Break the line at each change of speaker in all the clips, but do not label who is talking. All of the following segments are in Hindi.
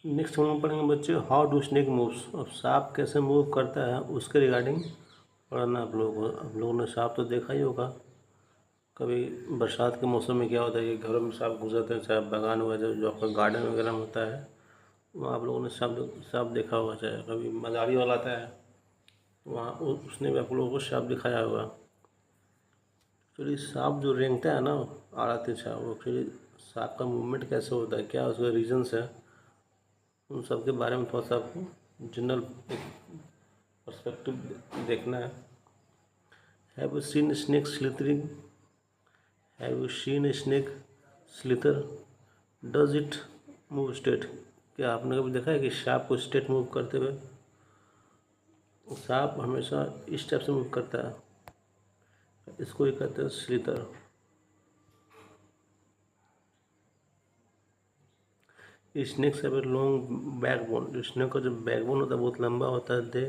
नेक्स्ट हम लोग पढ़ेंगे बच्चे हाउ डू स्नेक मूव्स। अब सांप कैसे मूव करता है उसके रिगार्डिंग पढ़ना आप लोगों को। आप लोगों ने सांप तो देखा ही होगा। कभी बरसात के मौसम में क्या होता है कि घरों में सांप घुस जाते हैं, चाहे बागान वगैरह जो आपका गार्डन वगैरह में होता है वहाँ आप लोगों ने सांप सांप देखा होगा। चाहे कभी मदारी वाला आता है तो वहाँ उसने भी आप लोगों को सांप दिखाया होगा। एक्चुअली सांप जो रेंगता है ना आड़ा तिरछा, वो एक्चुअली सांप का मूवमेंट कैसे होता है, क्या उसका रीजन्स है, उन सब के बारे में थोड़ा सा आपको जनरल पर्सपेक्टिव देखना है। Have you seen snake slithering? Have you seen snake slither? Does it move straight? क्या आपने कभी देखा है कि सांप को स्ट्रेट मूव करते हुए? सांप हमेशा इस टाइप से मूव करता है, इसको ही कहते हैं slither. Snakes have a long backbone. जो स्नेक का जो बैकबोन होता है बहुत लंबा होता है। They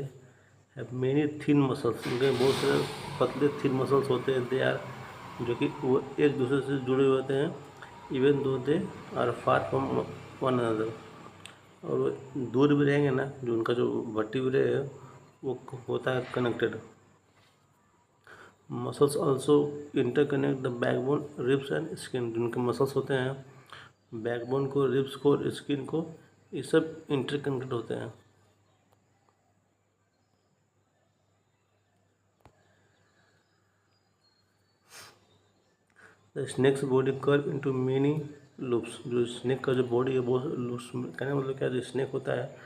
have many thin muscles. उनके बहुत सारे पतले थिन मसल्स होते हैं। दे आर, जो कि वो एक दूसरे से जुड़े हुए होते हैं। Even though they are far from one another. और वो दूर भी रहेंगे ना, जो उनका जो वर्टिब्रे है वो होता है connected. Muscles also interconnect the backbone, ribs and skin. जिनके मसल्स होते हैं बैकबोन को, रिब्स को और स्किन को, ये सब इंटरकनेक्टेड होते हैं। The snacks body curve into many loops. जो स्नेक का जो बॉडी है बहुत लूप्स, कहने का मतलब क्या है, जो स्नेक होता है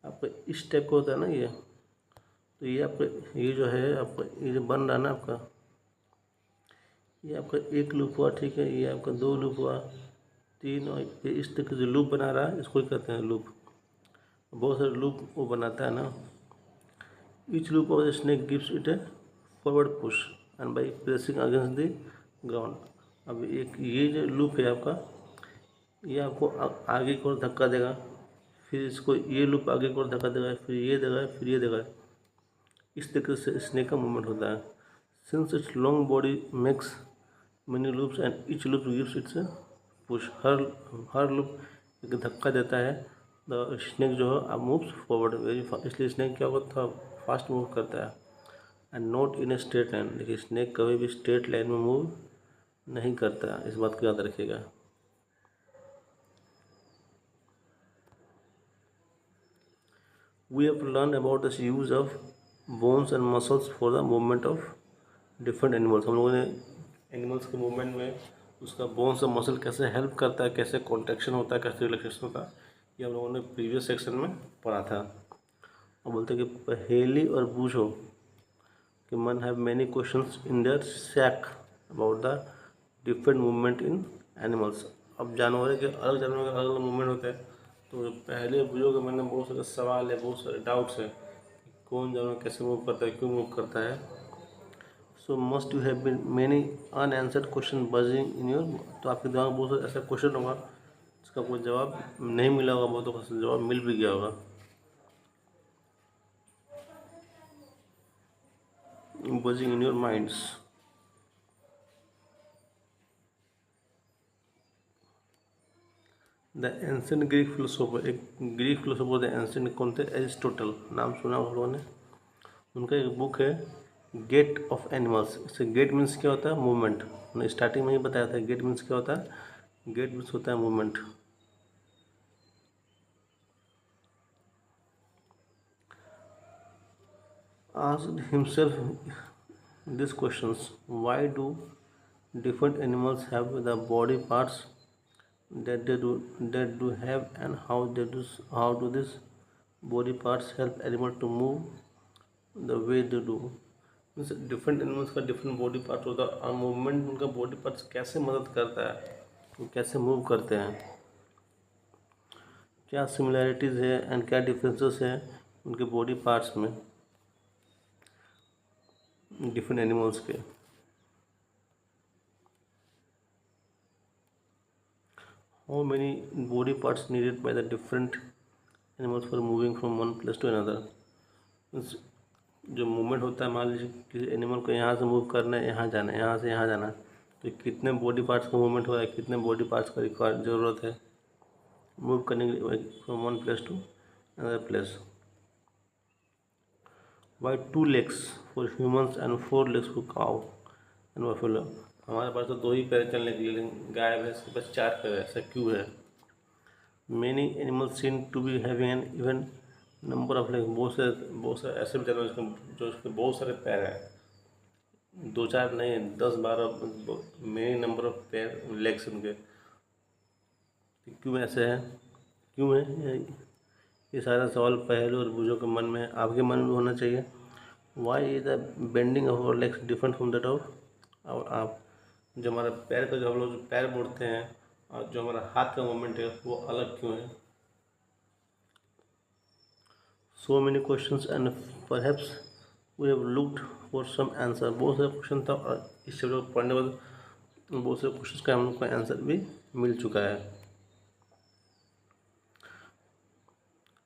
आपका इस टाइप का होता है ना ये, तो ये आपका ये जो है आपका ये जो बन रहा है ना आपका, ये आपका एक लूप हुआ, ठीक है, ये आपका दो लूप हुआ, तीन, और ये इस तरह के जो लूप बना रहा है इसको ही कहते हैं लूप। बहुत सारे लूप वो बनाता है ना। Each loop of the snake gives it A forward push and by pressing against the ground. अब एक ये जो लूप है आपका, ये आपको आगे की ओर धक्का देगा, फिर इसको ये लूप आगे की ओर धक्का देगा, फिर ये देगा, फिर ये देगा। इस तरीके से स्नेक का मूवमेंट होता है। Since it's long body makes many loops and each loop gives its a push। Her loop एक धक्का देता है। द स्नेक जो है अब मूव्स फॉरवर्ड वेरी फास्ट। इसलिए स्नेक क्या होता है, फास्ट मूव करता है। And not in a straight line. देखिए स्नेक कभी भी स्ट्रेट लाइन में मूव नहीं करता, इस बात को याद रखिएगा। We have to learn about the use of bones and muscles for the movement of different animals। हम लोगों ने एनिमल्स के मूवमेंट में उसका बोन्स और मसल कैसे हेल्प करता है, कैसे कॉन्ट्रैक्शन होता है, कैसे रिलैक्सेशन होता है, ये हम लोगों ने प्रीवियस सेक्शन में पढ़ा था। और बोलते हैं कि पहेली और बूझो कि मन have many questions in their sack about the different movement in animals. अब जानवर के अलग जानवर के अलग अलग मूवमेंट होते हैं, तो पहले बुझो के मन में बहुत सारे सवाल है, बहुत सारे डाउट्स है, कौन जानवर कैसे मूव करता है, क्यों मूव करता है। So must you have been many unanswered question buzzing in your. तो आपके दिमाग में बहुत सारा ऐसा क्वेश्चन होगा जिसका कोई जवाब नहीं मिला होगा, बहुत जवाब मिल भी गया होगा। Buzzing in your minds. The ancient Greek philosopher, एक ग्रीक फिलोसोफर द एंशिएंट कौन थे, एरिस्टोटल, नाम सुना आप लोगों ने। उनका एक बुक है गेट ऑफ एनिमल्स। इससे गेट मीन्स क्या होता है, मूवमेंट। उन्होंने स्टार्टिंग में ही बताया था गेट मीन्स क्या होता है। गेट मीन्स होता है movement. Asked himself this questions, why do different animals have the body parts that do have, and how do these body parts help animal to move the way they do। Means different animals का डिफरेंट बॉडी पार्ट होता है और मूवमेंट उनका बॉडी पार्ट्स कैसे मदद करता है, वो कैसे मूव करते हैं, क्या सिमिलैरिटीज़ है एंड क्या डिफरेंसेस है उनके बॉडी पार्ट्स में डिफरेंट एनिमल्स के। How many body parts needed by the different animals for moving from one place to another। जो मूवमेंट होता है, मान लीजिए किसी एनिमल को यहाँ से मूव करना है, यहाँ जाना है, यहाँ से यहाँ जाना है, तो कितने बॉडी पार्ट्स का मूवमेंट हो रहा है, कितने बॉडी पार्ट्स का रिक्वायर ज़रूरत है। मूव करने के लिए from one place to another place. Why 2 legs for humans and 4 legs for cow and buffalo. हमारे पास तो 2 ही पैर चलने के लिए, लेकिन गाय भैंस के पास 4 पैर है, ऐसा क्यों है? Many animals seem to be having an even number of legs। बहुत से ऐसे भी जानवर जो उसके बहुत सारे पैर हैं, 2-4 नहीं, 10-12 मेनी नंबर ऑफ पैर लेग्स उनके। क्यों ऐसे है, क्यों है? ये सारा सवाल पहलू और बुझों के मन में है, आपके मन में होना चाहिए। Why is the bending of our legs different from that of और आप जो हमारा पैर का जो हम लोग जो पैर मोड़ते हैं और जो हमारा हाथ का मूवमेंट है वो अलग क्यों है? So many questions and perhaps we have looked for some answer. बहुत सारे क्वेश्चन था और इस चैप्टर को पढ़ने के बाद बहुत सारे क्वेश्चन का हम लोग का आंसर भी मिल चुका है।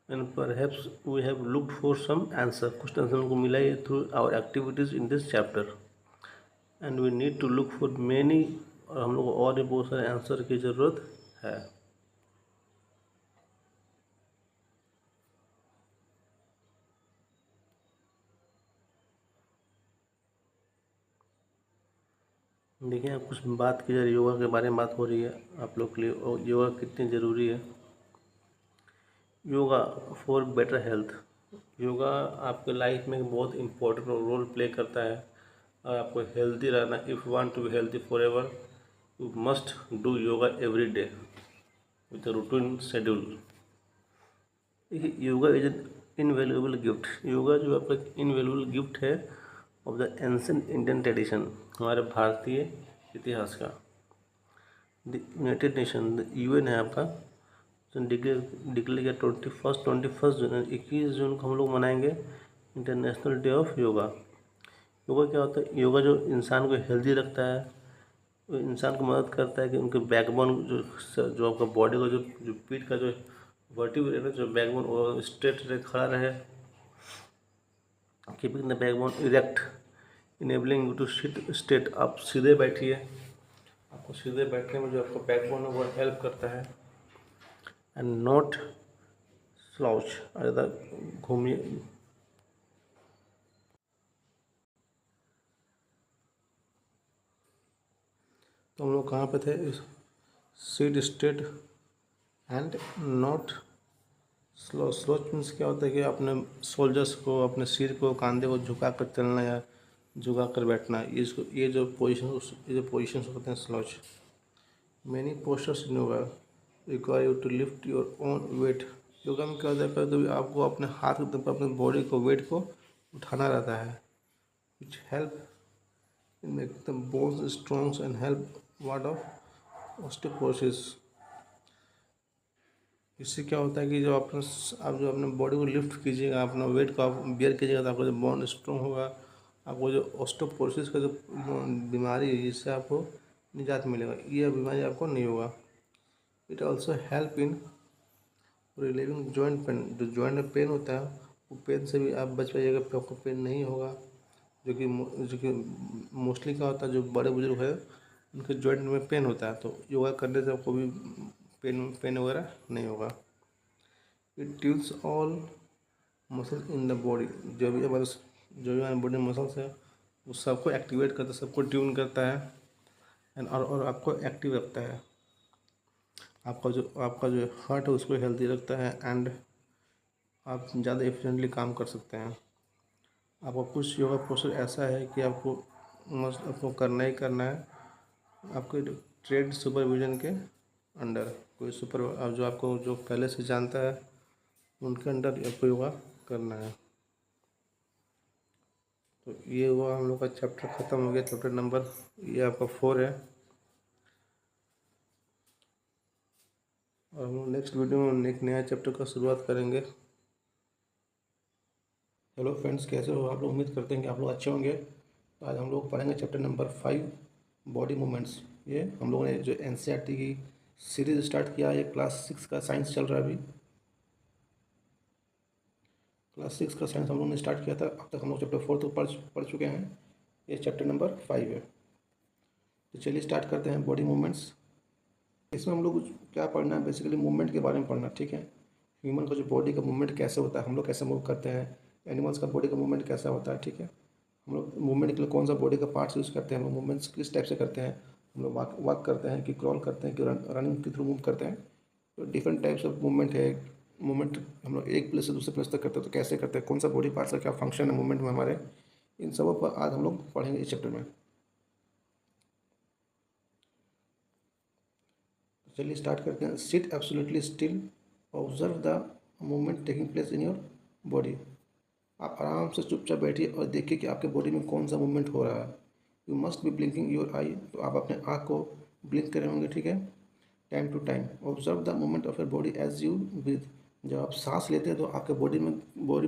And perhaps we have looked for some answer, कुछ आंसर हमको मिला है through our activities in this chapter. And we need to look for many, और हम लोग को और भी बहुत सारे आंसर की ज़रूरत है। देखिए, आप कुछ बात की जा रही है, योगा के बारे में बात हो रही है आप लोग के लिए, और योगा कितनी ज़रूरी है। Yoga for better health. Yoga आपके लाइफ में बहुत इम्पोर्टेंट रोल प्ले करता है। और आपको हेल्दी रहना, if you want to be healthy for ever, you must do yoga every day with a routine schedule. Yoga is an invaluable gift. Yoga जो आपका इनवैल्यूएबल गिफ्ट है of the ancient Indian tradition, हमारे भारतीय इतिहास का। The United Nation, the UN है आपका, डिक्लेयर किया 21 जून, 21 जून को हम लोग मनाएंगे international day of yoga. Yoga क्या होता है? योगा जो इंसान को हेल्दी रखता है, वो इंसान को मदद करता है कि उनके बैकबोन जो आपका बॉडी का जो पीठ का जो वर्टिब्रेट है, जो बैकबोन वो स्ट्रेट रहे, खड़ा रहे। Keeping the backbone erect, enabling you to sit straight. आप सीधे बैठिए, आपको सीधे बैठने में जो आपका बैकबोन है वो हेल्प करता है। एंड नॉट स्लाउच, ज़्यादा घूमिए। तो हम लोग कहाँ पे थे? Seat straight and not slow. Slouch means क्या होता है कि अपने सोल्जर्स को, अपने सिर को, कंधे को झुका कर चलना या झुका कर बैठना, इसको ये जो पोजिशन होते हैं slouch. Many posters in yoga require you to lift your own weight. Yoga में क्या होता है, कभी आपको अपने हाथ अपने बॉडी को, वेट को उठाना रहता है, which help in make the bones strong and help ward off osteoporosis. इससे क्या होता है कि जो आप जो अपने बॉडी को लिफ्ट कीजिएगा, अपना वेट को आप बियर कीजिएगा, तो आपका जो बोन स्ट्रॉन्ग होगा, आपको जो ऑस्टियोपोरोसिस का जो बीमारी है इससे आपको निजात मिलेगा, ये बीमारी आपको नहीं होगा। It also help in relieving joint pain. जो जॉइंट में पेन होता है वो पेन से भी आप बच पाइएगा, आपको पेन नहीं होगा। जो कि मोस्टली क्या होता है, जो बड़े बुजुर्ग है उनके जॉइंट में पेन होता है, तो योगा करने से आपको भी पेन वगैरह नहीं होगा। It tunes all muscle in the body. जो भी हमारे बॉडी मसल्स है वो सबको एक्टिवेट करता है, सबको ट्यून करता है एंड और आपको एक्टिव रखता है। आपका जो हार्ट है उसको हेल्दी रखता है एंड आप ज़्यादा एफिशिएंटली काम कर सकते हैं। आपको कुछ योगा पोस्चर ऐसा है कि आपको करना ही करना है, आपके ट्रेड सुपरविजन के अंडर। कोई जो आपको जो पहले से जानता है उनके अंडर आपको योगा करना है। तो ये हुआ हम लोग का चैप्टर ख़त्म हो गया, चैप्टर नंबर ये आपका 4 है। और हम लोग नेक्स्ट वीडियो में एक नया चैप्टर का शुरुआत करेंगे। हेलो फ्रेंड्स, कैसे हो आप लोग? उम्मीद करते हैं कि आप लोग अच्छे होंगे। तो आज हम लोग पढ़ेंगे चैप्टर नंबर 5 बॉडी मूवमेंट्स। ये हम लोगों ने जो NCERT की सीरीज़ स्टार्ट किया, ये क्लास 6 का साइंस चल रहा है अभी। क्लास 6 का साइंस हम लोगों ने स्टार्ट किया था, अब तक हम लोग चैप्टर 4 तो पढ़ चुके हैं। ये चैप्टर नंबर 5 है। तो चलिए स्टार्ट करते हैं बॉडी मूवमेंट्स।
इसमें हम लोग क्या पढ़ना है, बेसिकली मूवमेंट के बारे में पढ़ना, ठीक है। ह्यूमन का जो बॉडी का मूवमेंट कैसे होता है, हम लोग कैसे मूव करते हैं, एनिमल्स का बॉडी का मूवमेंट कैसा होता है, ठीक है। हम लोग मूवमेंट के लिए कौन सा बॉडी का पार्ट्स यूज़ करते हैं, हम लोग मूवमेंट्स किस टाइप से करते हैं, हम लोग वॉक वॉक करते हैं कि क्रॉल करते हैं कि रनिंग के थ्रू मूव करते हैं। तो डिफरेंट टाइप्स ऑफ मूवमेंट है। मूवमेंट हम लोग एक प्लेस से दूसरे प्लेस तक करते हैं तो कैसे करते हैं, कौन सा बॉडी पार्ट्स का क्या फंक्शन है मूवमेंट में हमारे, इन सब पर आज हम लोग पढ़ेंगे इस चैप्टर में। चलिए स्टार्ट करते हैं। Sit absolutely still, observe the movement taking place in your body. आप आराम से चुपचाप बैठिए और देखिए कि आपके बॉडी में कौन सा मूवमेंट हो रहा है। You must be blinking your eye, तो आप अपने आँख को ब्लिंक करे होंगे, ठीक है, time to time. Observe the movement of your body as you breathe. जब आप सांस लेते हैं तो आपके बॉडी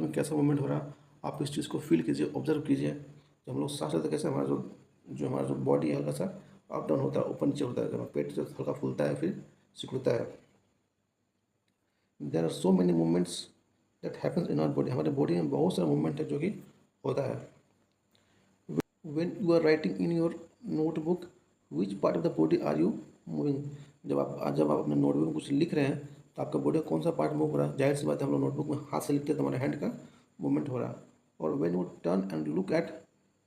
में कैसा मूवमेंट हो रहा है, आप इस चीज़ को फील कीजिए, ऑब्जर्व कीजिए। जब हम लोग सांस लेते हैं कैसे हमारा हमारा जो बॉडी है हल्का सा अप डाउन होता है, ऊपर नीचे होता है, जब पेट जो हल्का फूलता है फिर सिकुड़ता है। There are so many movements that happens in our body. हमारे बॉडी में बहुत सारा मूवमेंट है जो कि होता है। When you are writing in your notebook, which part of the body are you moving? जब आप अपने नोटबुक में कुछ लिख रहे हैं तो आपका बॉडी का कौन सा पार्ट मूव हो रहा है। जाहिर सी बात है, हम लोग नोटबुक में हाथ से लिखते हैं तो हमारे हैंड का मूवमेंट हो रहा है। और when U turn and look at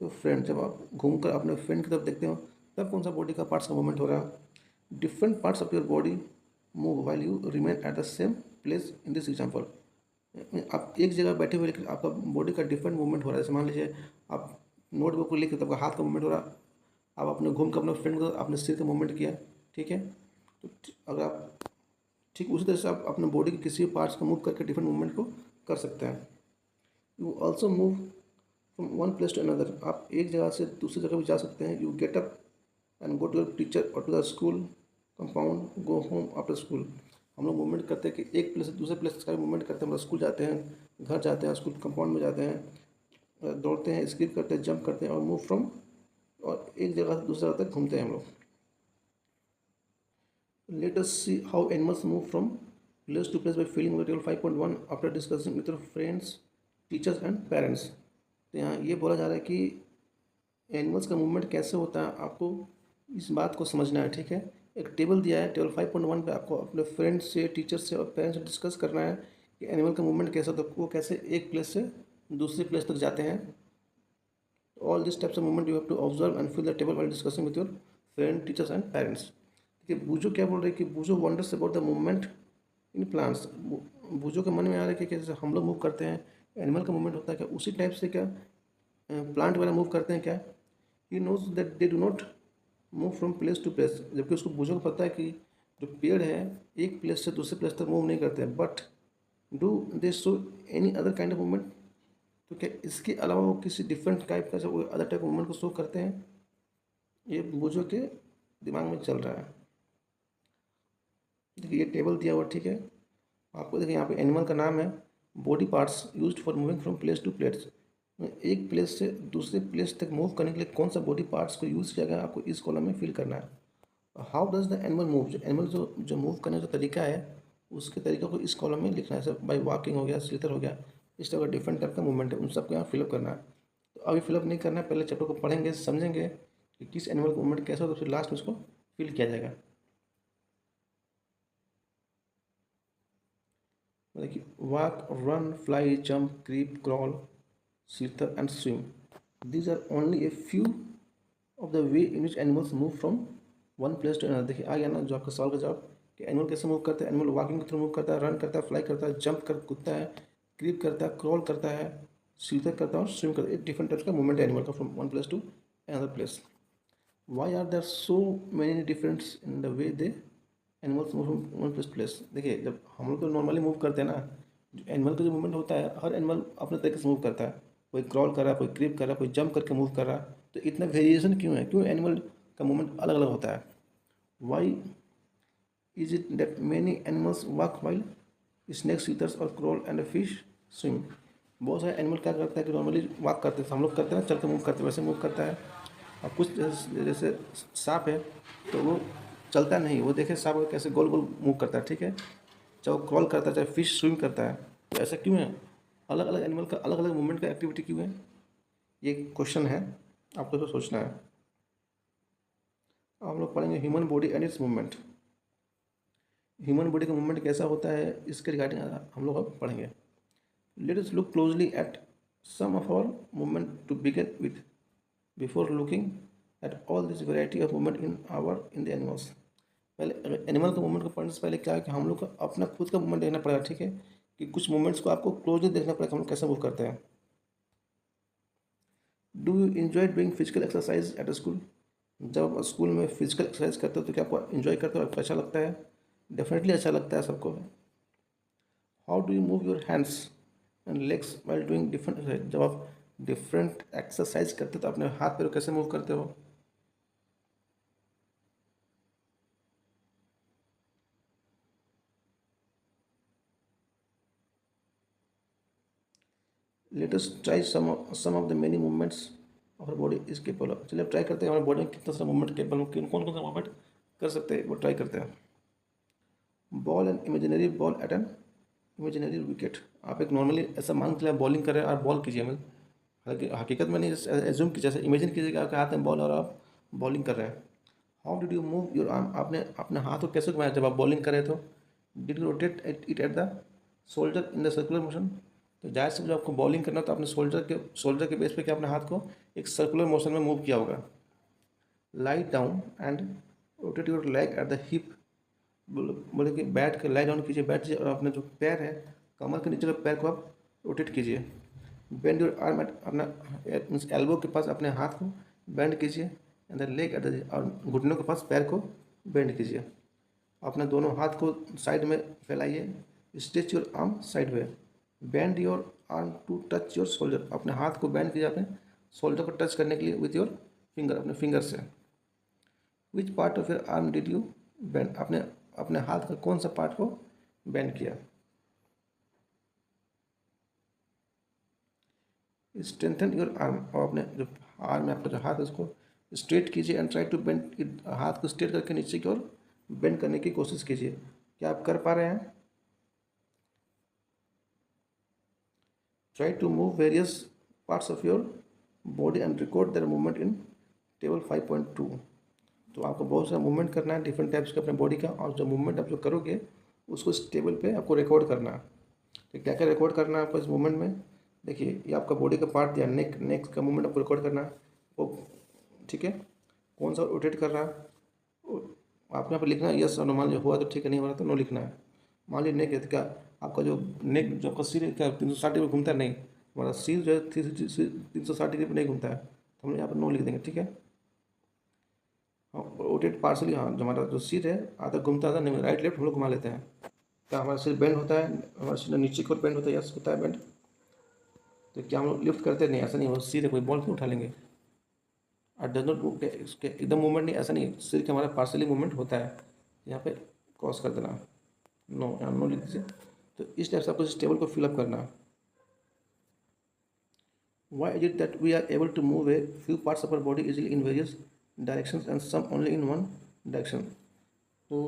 your friend, जब आप घूमकर अपने फ्रेंड की तरफ देखते हो तब कौन सा बॉडी का पार्ट्स का मूवमेंट हो रहा है। Different parts of your body move while you remain at the same place in this example. आप एक जगह बैठे हुए लेकिन आपका बॉडी का डिफरेंट मूवमेंट हो रहा है। जैसे मान लीजिए आप नोटबुक को लिख के, तो आपका हाथ का मूवमेंट हो रहा है, आप अपने घूम के अपने फ्रेंड को अपने सिर का मूवमेंट किया, ठीक है। तो अगर आप ठीक उसी तरह से आप अपने बॉडी के किसी भी पार्ट्स को मूव करके डिफरेंट मूवमेंट को कर सकते हैं। You also move from one place to another. आप एक जगह से दूसरी जगह भी जा सकते हैं। You get up and go to your teacher or to the school compound, go home after school. हम लोग मूवमेंट करते हैं कि एक प्लेस से दूसरे प्लेस का मूवमेंट करते हैं। मतलब स्कूल जाते हैं, घर जाते हैं, स्कूल कंपाउंड में जाते हैं, दौड़ते हैं, स्किप करते हैं, जंप करते हैं और मूव फ्रॉम, और एक जगह से दूसरी जगह तक घूमते हैं हम लोग। Let us see how animals move from place to place by filling table 5.1 after discussing with your friends, teachers and parents. तो यहाँ ये बोला जा रहा है कि एनिमल्स का मूवमेंट कैसे होता है, आपको इस बात को समझना है, ठीक है। एक टेबल दिया है, टेबल 5.1 पे आपको अपने फ्रेंड्स से, टीचर्स से और पेरेंट्स से डिस्कस करना है कि एनिमल का मूवमेंट कैसा होता है, वो कैसे एक प्लेस से दूसरे प्लेस तक जाते हैं। All this types of movement you have to observe and fill the table while discussing with your friend, teachers and parents. देखिए बूजो क्या बोल रहे हैं कि Boojho wonders about the movement in plants. Boojho के मन में आ रहा है कि जैसे हम लोग मूव करते हैं, एनिमल का मूवमेंट होता है क्या उसी टाइप से, क्या प्लांट वगैरह मूव करते हैं क्या। He knows that they do not move from place to place. जबकि उसको बूझो को पता है कि जो पेड़ है एक प्लेस से दूसरे प्लेस तक मूव नहीं करते हैं, but do they show any other kind of movement. तो क्या इसके अलावा वो किसी डिफरेंट टाइप का वो अदर टाइप मूवमेंट को शो करते हैं, ये बूझो के दिमाग में चल रहा है। देखिए ये टेबल दिया हुआ, ठीक है आपको। देखिए यहाँ पे एनिमल का नाम है, body parts used for moving from place to place. एक प्लेस से दूसरे प्लेस तक मूव करने के लिए कौन सा बॉडी पार्ट्स को यूज़ किया गया, आपको इस कॉलम में फिल करना है। How does the animal move, जो एनिमल जो मूव करने का तरीका है उसके तरीके को इस कॉलम में लिखना है। जैसे बाई वॉकिंग हो गया, स्लिथर हो गया, इस तरह का डिफरेंट टाइप का मूवमेंट है, उन सबको यहाँ फिलअप करना है। तो अभी फिलअप नहीं करना है, पहले चैप्टर को पढ़ेंगे, समझेंगे कि किस एनिमल का मूवमेंट कैसा हो, तो फिर लास्ट में उसको फिल किया जाएगा। देखिए walk, run, fly, jump, creep, crawl, slither and swim. These are only a few of the way in which animals move from one place to another। देखिए आ गया ना जो आपका सवाल का जवाब कि एनिमल कैसे मूव करता है। एनिमल वॉकिंग के थ्रू मूव करता है, रन करता है, फ्लाई करता है, जंप कर कूदता है, क्रीप करता है, क्रॉल करता है, स्लिथर करता है और स्विम करता है। डिफरेंट टाइप्स का मूवमेंट है एनिमल का from one place to another place. Why are there so many difference in the way they animals move from one place to place. देखिए जब हम लोग तो नॉर्मली मूव करते हैं ना, जो एनिमल का जो मूवमेंट होता है हर एनिमल अपने तरीके से मूव करता है। कोई क्रॉल कर रहा है, कोई क्रीप कर रहा है, कोई जंप करके मूव कर रहा है। तो इतना वेरिएशन क्यों है, क्यों एनिमल का मूवमेंट अलग अलग होता है। Why is it that many animals walk while snakes, eaters और क्रॉल एंड फिश स्विम। बहुत सारे एनिमल क्या करता है कि नॉर्मली वॉक करते हैं, हम लोग करते हैं ना, चल के मूव करते हैं, वैसे मूव करता है। और कुछ जैसे सांप है तो वो चलता नहीं, वो देखे सांप को कैसे गोल गोल मूव करता है, ठीक है। चाहे वो क्रॉल करता है, चाहे फिश स्विम करता है। तो ऐसा क्यों है, अलग अलग एनिमल का अलग अलग मूवमेंट का एक्टिविटी क्यों है, ये क्वेश्चन है, आपको तो सोचना है। अब हम लोग पढ़ेंगे human body and its movement. Human body का मूवमेंट कैसा होता है इसके रिगार्डिंग हम लोग अब पढ़ेंगे. Let us look closely at some of our movement to begin with before looking at all this variety of movement in the animals. पहले एनिमल का मूवमेंट को पढ़ने से पहले क्या है कि हम लोग को अपना खुद का मूवमेंट देखना पड़ेगा. ठीक है, कि कुछ मूवमेंट्स को आपको क्लोजली देखना पड़ेगा हम लोग कैसे मूव करते हैं. Do you enjoy doing physical exercise at school. जब आप स्कूल में फिजिकल एक्सरसाइज करते हो तो क्या आपको इन्जॉय करते हो, आपको अच्छा लगता है? डेफिनेटली अच्छा लगता है सबको. How do you move your hands and legs while doing different exercise. जब आप डिफरेंट एक्सरसाइज करते हो तो अपने हाथ पैर कैसे मूव करते हो? Let us try some of the many movements of our body is capable of. चलिए अब ट्राई करते हैं हमारे बॉडी में कितना सारा मूवमेंट केपेबल हो, कौन कौन सा मूवमेंट कर सकते हैं वो ट्राई करते हैं. Bowl an imaginary ball at an imaginary wicket. आप एक नॉर्मली ऐसा मान के बॉलिंग कर रहे हैं और बॉल कीजिए, मतलब हालांकि हकीकत में नहीं, एज्यूम कीजिए, जैसे इमेजिन कीजिए कि आपके हाथ में बॉल और आप बॉलिंग कर रहे हैं. How did you move your arm. आपने अपने हाथ को कैसे घुमाया जब आप बॉलिंग कर रहे थे? Did you rotate it at the shoulder in the circular motion. तो जाहिर से जब आपको बॉलिंग करना तो आपने शोल्डर के बेस पे क्या अपने हाथ को एक सर्कुलर मोशन में मूव किया होगा. Lie down and rotate your leg at the hip. बोले कि बैठ कर लाई डाउन कीजिए, बैठ कीजिए और अपने जो पैर है कमर के नीचे का पैर को आप रोटेट कीजिए. बेंड योर आर्म एट अपना मीन्स एल्बो के पास अपने हाथ को बेंड कीजिए and the leg at the और घुटनों के पास पैर को बेंड कीजिए. अपने दोनों हाथ को साइड में फैलाइए. Stretch your arm sideways. Bend your arm to touch your shoulder. अपने हाथ को बेंड कीजिए अपने शोल्डर को टच करने के लिए विथ योर फिंगर, अपने फिंगर से. Which part of your arm did you bend. अपने अपने हाथ का कौन सा पार्ट को बेंड किया. Strengthen your arm. और अपने जो आर्म में आपका जो हाथ है उसको स्ट्रेट कीजिए एंड ट्राई टू बेंड. हाथ को स्ट्रेट करके नीचे की ओर बेंड करने की कोशिश कीजिए. क्या आप कर पा रहे हैं? Try to move various parts of your body and record their movement in table 5.2. तो आपको बहुत सारा मूवमेंट करना है डिफरेंट टाइप्स का अपने बॉडी का, और जो मूवमेंट आप जो करोगे उसको इस टेबल पे आपको रिकॉर्ड करना है. तो क्या क्या रिकॉर्ड करना है आपको इस मूवमेंट में? देखिए ये आपका बॉडी का पार्ट दिया, नेक का मूवमेंट आपको रिकॉर्ड करना है वो. ठीक है, कौन सा रोटेट कर रहा है आपने यहाँ पर लिखना है यस और नो. मान लीजिए हुआ तो ठीक है, नहीं हो रहा तो नो लिखना है. मान लीजिए नेक है तो क्या आपका जो नेक जो आपका सिर है क्या 360 डिग्री घूमता है? नहीं, हमारा सिर जो है 360 डिग्री पर नहीं घूमता है, तो हम यहाँ पर नो लिख देंगे. ठीक है, रोटेट पार्सली. हाँ, जो हमारा जो सिर है आधा घूमता है, नहीं राइट लेफ्ट हम लोग घुमा लेते हैं. क्या हमारा सिर बेंड होता है? हमारा सिर नीचे की ओर बेंड होता है, यस होता है बेंड. तो क्या हम लोग लिफ्ट करते नहीं, ऐसा नहीं. वो सिर है, कोई बॉल क्यों उठा लेंगे? और डज नॉट एकदम मूवमेंट नहीं, ऐसा नहीं. सिर का हमारा पार्सली मूवमेंट होता है. यहाँ पे क्रॉस कर देना, नो, यहाँ नो लिख दीजिए. तो इस टाइप से आपको इस टेबल को फिलअप करना है. Why is it that we are able to move a few parts of our body easily in various directions and some only in one direction? तो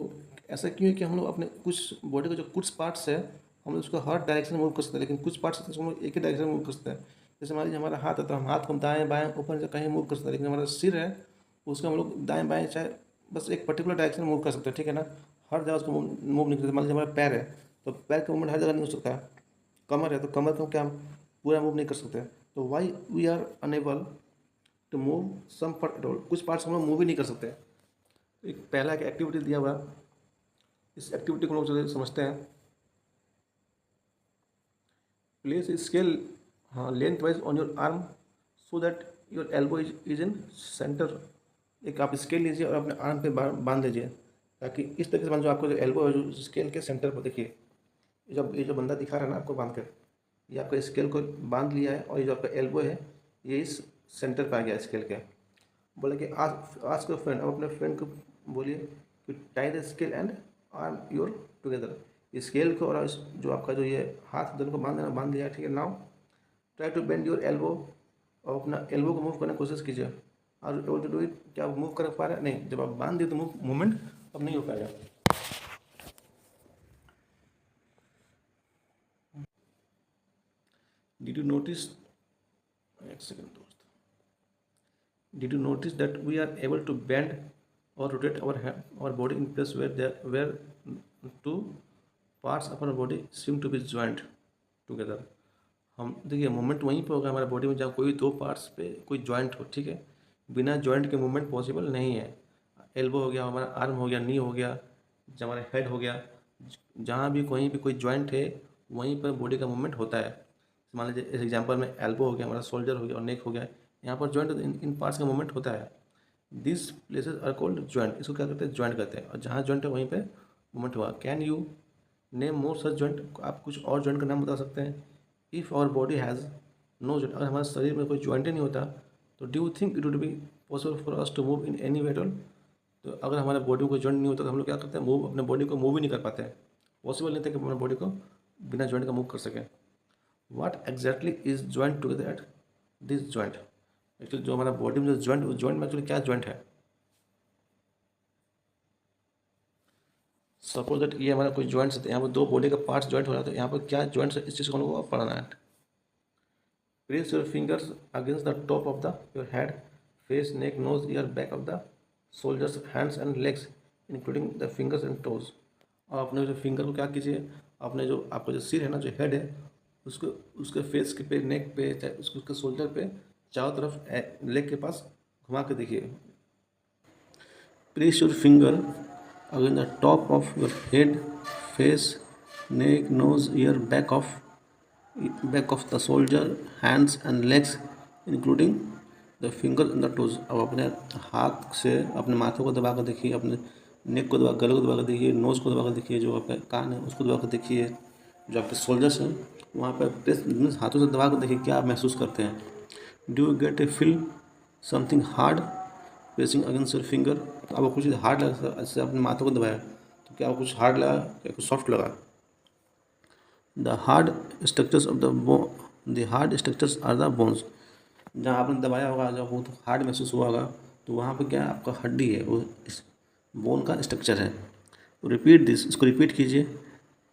ऐसा क्यों है कि हम लोग अपने कुछ बॉडी का जो कुछ पार्ट्स है हम लोग उसको हर डायरेक्शन में मूव कर सकते हैं, लेकिन कुछ पार्ट्स हम लोग एक ही डायरेक्शन में मूव कर सकते हैं. जैसे मान लीजिए हमारा हाथ है तो हम हाथ को दाएं बाएं ऊपर से कहीं मूव कर सकते हैं, लेकिन हमारा सिर है उसको हम लोग दाएं बाएं चाहे बस एक पर्टिकुलर डायरेक्शन में मूव कर सकते हैं. ठीक है ना, हर जगह उसको मूव नहीं कर सकते. मान लीजिए हमारा पैर है तो पैर का मूवमेंट हर जगह नहीं हो सकता है. कमर है तो कमर को क्या हम पूरा मूव नहीं कर सकते. तो why we are unable to move some part at all. कुछ पार्ट्स हम लोग मूव ही नहीं कर सकते. एक पहला एक एक्टिविटी दिया हुआ, इस एक्टिविटी को हम लोग समझते हैं. प्लेस स्केल हाँ length wise on your arm so that your elbow is in centre. एक आप स्केल लीजिए और अपने आर्म पे बांध लीजिए, ताकि इस तरीके से मान जो आपको जो एल्बो है जो स्केल के सेंटर पर. देखिए ये जो बंदा दिखा रहा है ना आपको बांध कर, ये आपका स्केल को बांध लिया है और ये जो आपका एल्बो है ये इस सेंटर पर आ गया स्केल के. बोले कि आज का फ्रेंड, अब अपने फ्रेंड को बोलिए कि tie the scale and arm your together. Scale को और जो आपका जो ये हाथ दोनों को बांध लिया. ठीक है, now try to bend your elbow. और अपना एल्बो को मूव करने की कोशिश कीजिए. और एबल टू डू इट. क्या आप मूव कर पा रहे हैं? नहीं. जब आप बांध दिए तो मूवमेंट अब नहीं हो पाएगा. डिड यू नोटिस, एक सेकेंड दोस्त, did you notice that we are able to bend or rotate our body in place where
two parts of our body seem to be joint together. हम देखिए मूवमेंट वहीं पे होगा हमारे बॉडी में जहाँ कोई दो पार्ट्स पे कोई ज्वाइंट हो, ठीक है। बिना ज्वाइंट के मूवमेंट पॉसिबल नहीं है। एल्बो हो गया, हमारा आर्म हो गया, नी हो गया, हमारा हेड हो गया, जहाँ भी कहीं भी कोई ज्वाइंट है वहीं पर बॉडी का मूवमेंट होता है। मान लीजिए इस एग्जांपल में एल्बो हो गया, हमारा शोल्डर हो गया और नेक हो गया, यहाँ पर ज्वाइंट इन पार्ट्स का मूवमेंट होता है। This places are called joint. इसको क्या करते हैं, ज्वाइंट करते हैं, और जहाँ ज्वाइंट है वहीं पे मूवमेंट हुआ। Can you name more such joint? आप कुछ और ज्वाइंट का नाम बता सकते हैं? If our body has no joint, अगर हमारे शरीर में कोई ज्वाइंट ही नहीं होता तो do you think it would be possible for us to move in any way at all? तो अगर हमारे बॉडी में कोई ज्वाइंट नहीं होता तो हम लोग क्या करते हैं, मूव अपने बॉडी को मूव ही नहीं कर पाते हैं। पॉसिबल नहीं था कि अपने बॉडी को बिना ज्वाइंट का मूव कर सकें। What exactly is joint together at this joint? Actually जो हमारा बॉडी में जो ज्वाइंट, उस ज्वाइंट में एक्चुअली क्या ज्वाइंट है? सपोज दैट ये हमारा कोई ज्वाइंट्स है, यहाँ पर दो बॉडी का पार्ट्स ज्वाइंट हो रहा है, तो यहाँ पर क्या ज्वाइंट्स है, इस चीज़ को हम लोग को पढ़ना है। Place your fingers against the top of the your head, face, neck, nose, ear, back of the shoulders, hands and legs including the fingers and toes. और अपने जो फिंगर को क्या कीजिए, अपने जो आपका जो सिर है ना, जो हेड है, उसको उसके फेस के पे, नेक पे, चाहे उसके शोल्डर पे, चारों तरफ लेग के पास घुमा के देखिए। Place your finger against the top of your head, face, neck, nose, ear, back of the shoulder, hands and legs including the fingers and the toes। अब अपने हाथ से अपने माथे को दबा कर देखिए, अपने नेक को दबा, गले को दबा कर देखिए, नोज़ को दबा कर देखिए, जो आपका कान है उसको दबा कर देखिए, जो आपके शोल्डर्स हैं वहाँ पर प्रेस मीन्स हाथों से दबा कर देखिए क्या आप महसूस करते हैं। Do you get A feel something hard pressing against your finger? तो आपको कुछ हार्ड लगा, ऐसे आपने माथों को दबाया तो क्या आपको कुछ हार्ड लगा, क्या कुछ सॉफ्ट लगा? The hard structures are the bones. जहाँ आपने दबाया होगा, जब वो हार्ड महसूस हुआ होगा, तो वहाँ पे क्या आपका हड्डी है, वो इस बोन का स्ट्रक्चर है। तो रिपीट दिस, इसको रिपीट कीजिए।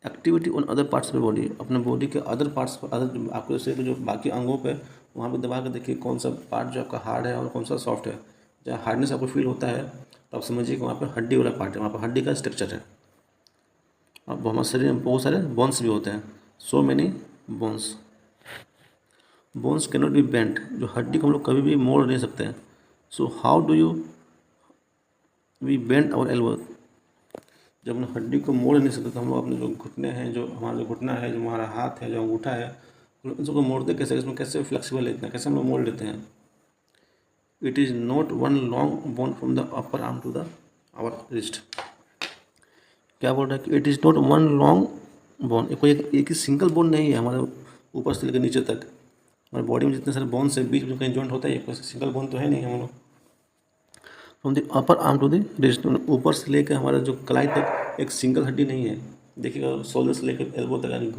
Activity on other parts of body, अपने बॉडी के अदर पार्ट्स पर, अदर आपको जैसे जो बाकी अंगों पे, वहाँ पे दबा कर देखिए कौन सा पार्ट जो आपका हार्ड है और कौन सा सॉफ्ट है। जहाँ हार्डनेस आपको फील होता है तो आप समझिए कि वहाँ पर हड्डी वाला पार्ट है, वहाँ पर हड्डी का स्ट्रक्चर है। अब हमारे शरीर में बहुत सारे बोन्स भी होते हैं, so many bones. Bones can not be bent, जो हड्डी को हम लोग कभी भी मोड़ नहीं सकते हैं। So how do you we bend our elbow? जब हम हड्डी को मोड़ नहीं सकते तो हम लोग अपने जो घुटने हैं, जो हमारा जो घुटना है, जो हमारा हाथ है, जो अंगूठा है, उसको मोड़ते कैसे, इसमें कैसे फ्लेक्सिबल लेते हैं, कैसे हम लोग मोड़ लेते हैं? It is not one long bone from the upper arm to the our wrist. क्या बोल रहा है कि it is not one long bone, कोई एक ही सिंगल बोन नहीं है हमारे ऊपर से लेकर नीचे तक। हमारे बॉडी में जितने सारे बोन्स है, बीच में कहीं जॉइंट होता है, कोई सिंगल बोन तो है नहीं हम लोग। From the upper arm to the wrist, ऊपर से लेकर हमारा जो कलाई तक एक सिंगल हड्डी नहीं है। देखिएगा शोल्डर से लेकर एल्बो तक, यानी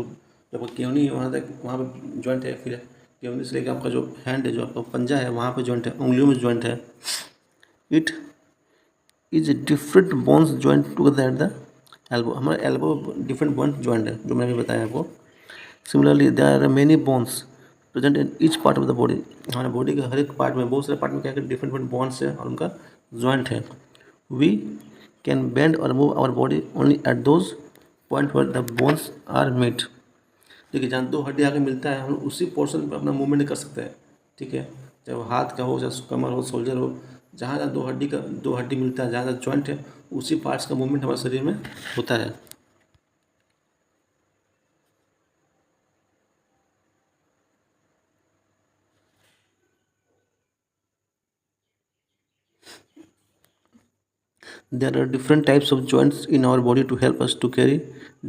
जब केवनी है वहाँ तक, वहाँ पर जॉइंट है। फिर केवनी से लेकर आपका जो हैंड है, जो आपका पंजा है, वहाँ पे जॉइंट है, उंगलियों में जॉइंट है। It is different bones joint together at the elbow, हमारा एल्बो डिफरेंट बोन जॉइंट है, जो मैंने भी बताया आपको। Similarly there are many bones present in each part of the body, हमारे बॉडी के हर एक पार्ट में, बहुत सारे पार्ट में क्या डिफरेंट डिफरेंट बोन्स है और उनका जॉइंट है। वी कैन बेंड और move our body only at those point where the bones are meet. देखिए जहाँ दो हड्डी आगे मिलता है, हम लोग उसी पोर्शन पर अपना मूवमेंट कर सकते हैं, ठीक है। चाहे वो हाथ का हो, चाहे कमर हो, शोल्डर हो, जहाँ जहाँ दो हड्डी मिलता है, जहाँ जहाँ जॉइंट है, उसी पार्ट्स का मूवमेंट हमारे शरीर में होता है। There are different types of joints in our body to help us to carry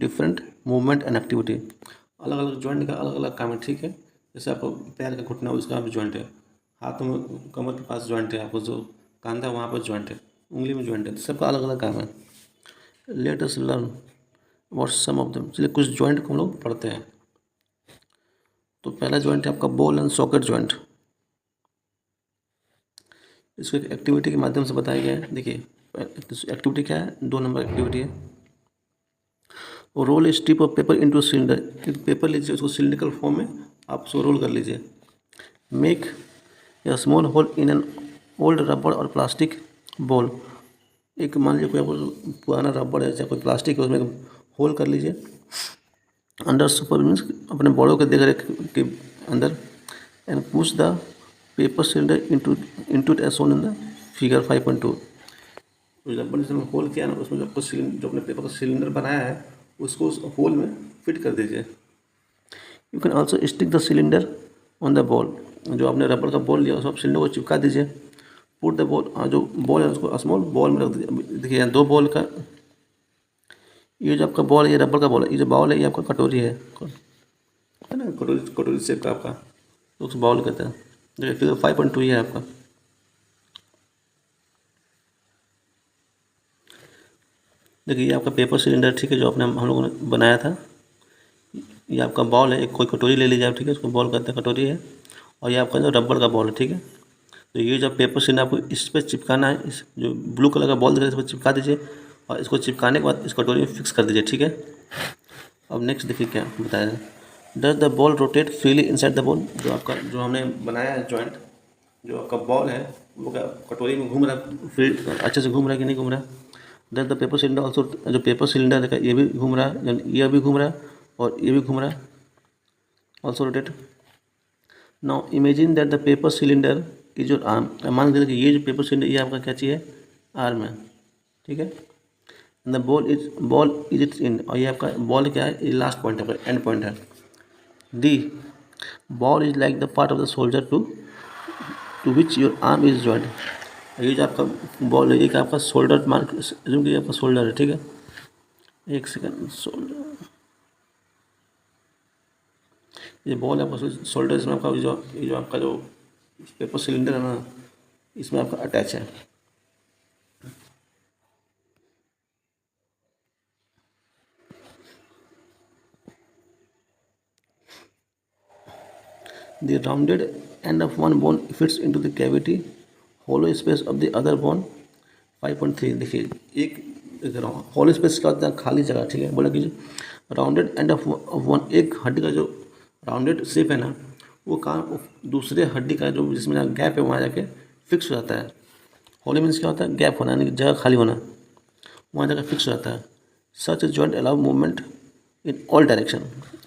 different movement and activity। अलग अलग जॉइंट का अलग अलग काम है, ठीक है। जैसे आपको पैर का घुटना, उसका भी जॉइंट है, हाथों में कमर के पास जॉइंट है, आपको जो कांधा वहाँ पर जॉइंट है, उंगली में जॉइंट है, तो सबका अलग अलग काम है। Let us learn what some of them. चलिए कुछ जॉइंट को हम लोग पढ़ते हैं। तो पहला जॉइंट है आपका बॉल एंड सॉकेट जॉइंट। इसको एक एक्टिविटी के माध्यम से बताया गया है। देखिए एक्टिविटी क्या है, 2 नंबर एक्टिविटी है। Roll a strip of paper into cylinder, एक पेपर लीजिए, उसको सिलिंड्रिकल फॉर्म में आप उसको रोल कर लीजिए। Make a small hole in an old rubber और प्लास्टिक बॉल, एक मान लीजिए कोई पुराना रबड़ है, चाहे कोई प्लास्टिक है, उसमें
होल्ड कर लीजिए अंडर सुपरविजन, अपने बॉडी के देख रेख के अंदर, and push the paper cylinder into it as shown in the figure 5.2। तो जब अपन इसमें होल किया ना, उसमें जो आपको जो अपने पेपर का सिलेंडर बनाया है उसको उस होल में फिट कर दीजिए। You can also stick the cylinder on the ball, जो आपने रबर का बॉल लिया उसको आप सिलेंडर को चिपका दीजिए। पुट द बॉल, जो बॉल है उसको स्मॉल बॉल में रख दीजिए। देखिए यहाँ 2 बॉल का, ये जो आपका बॉल है ये रबर का बॉल है, ये जो बॉल है ये आपका कटोरी है ना, कटोरी शेप का आपका, तो उस बॉल कहते हैं। देखिए फिगर 5.2 ये है आपका। देखिए ये आपका पेपर सिलेंडर, ठीक है, जो आपने हम लोगों ने बनाया था। ये आपका बॉल है, एक कोई कटोरी ले लीजिए आप, ठीक है, उसको बॉल कहते हैं, कटोरी है। और ये आपका जो रबर का बॉल है, ठीक है। तो ये जब पेपर सिलेंडर आपको इस पर चिपकाना है, इस जो ब्लू कलर का बॉल दिख रहा है इस पर चिपका दीजिए, और इसको चिपकाने के बाद इस कटोरी में फिक्स कर दीजिए, ठीक है। अब नेक्स्ट देखिए क्या बताया है। Does the ball rotate freely inside the ball, जो हमने बनाया है जॉइंट, जो आपका बॉल है वो क्या कटोरी में घूम रहा है, फ्री अच्छे से घूम रहा है कि नहीं घूम रहा है। Does the paper cylinder also, जो पेपर सिलेंडर है ये भी घूम रहा है, ये भी घूम रहा है और ये भी घूम रहा है, also rotate. Now imagine that the paper cylinder is your arm, मान लीजिए कि ये जो पेपर सिलेंडर ये आपका क्या चाहिए, आर्म है, ठीक है। The ball is it's in, और ये आपका बॉल क्या है, ये लास्ट पॉइंट है, एंड पॉइंट है। The ball is like the part of the shoulder to which your arm is joint, ये जो आपका बॉल है ये क्या आपका शोल्डर, मान कि आपका शोल्डर है, ठीक है। एक सेकंड, शोल्डर, ये बॉल है आपका शोल्डर, इसमें आपका ये जो आपका जो पेपर सिलेंडर है ना, इसमें आपका अटैच है। The rounded end of one bone fits into the cavity hollow space of the other bone 5.3। देखिए एक देख रहा हूँ hollow space का होता है खाली जगह, ठीक है। बोला कि राउंडेड एंड ऑफ वन, एक हड्डी का जो राउंडेड शेप है ना, वो कहाँ दूसरे हड्डी का जो जिसमें गैप है वहाँ जाके फिक्स हो जाता है। होलो मीन्स क्या होता है, गैप होना, यानी कि जगह खाली होना, वहाँ जाकर फिक्स हो जाता है। Such joint allow movement in all direction,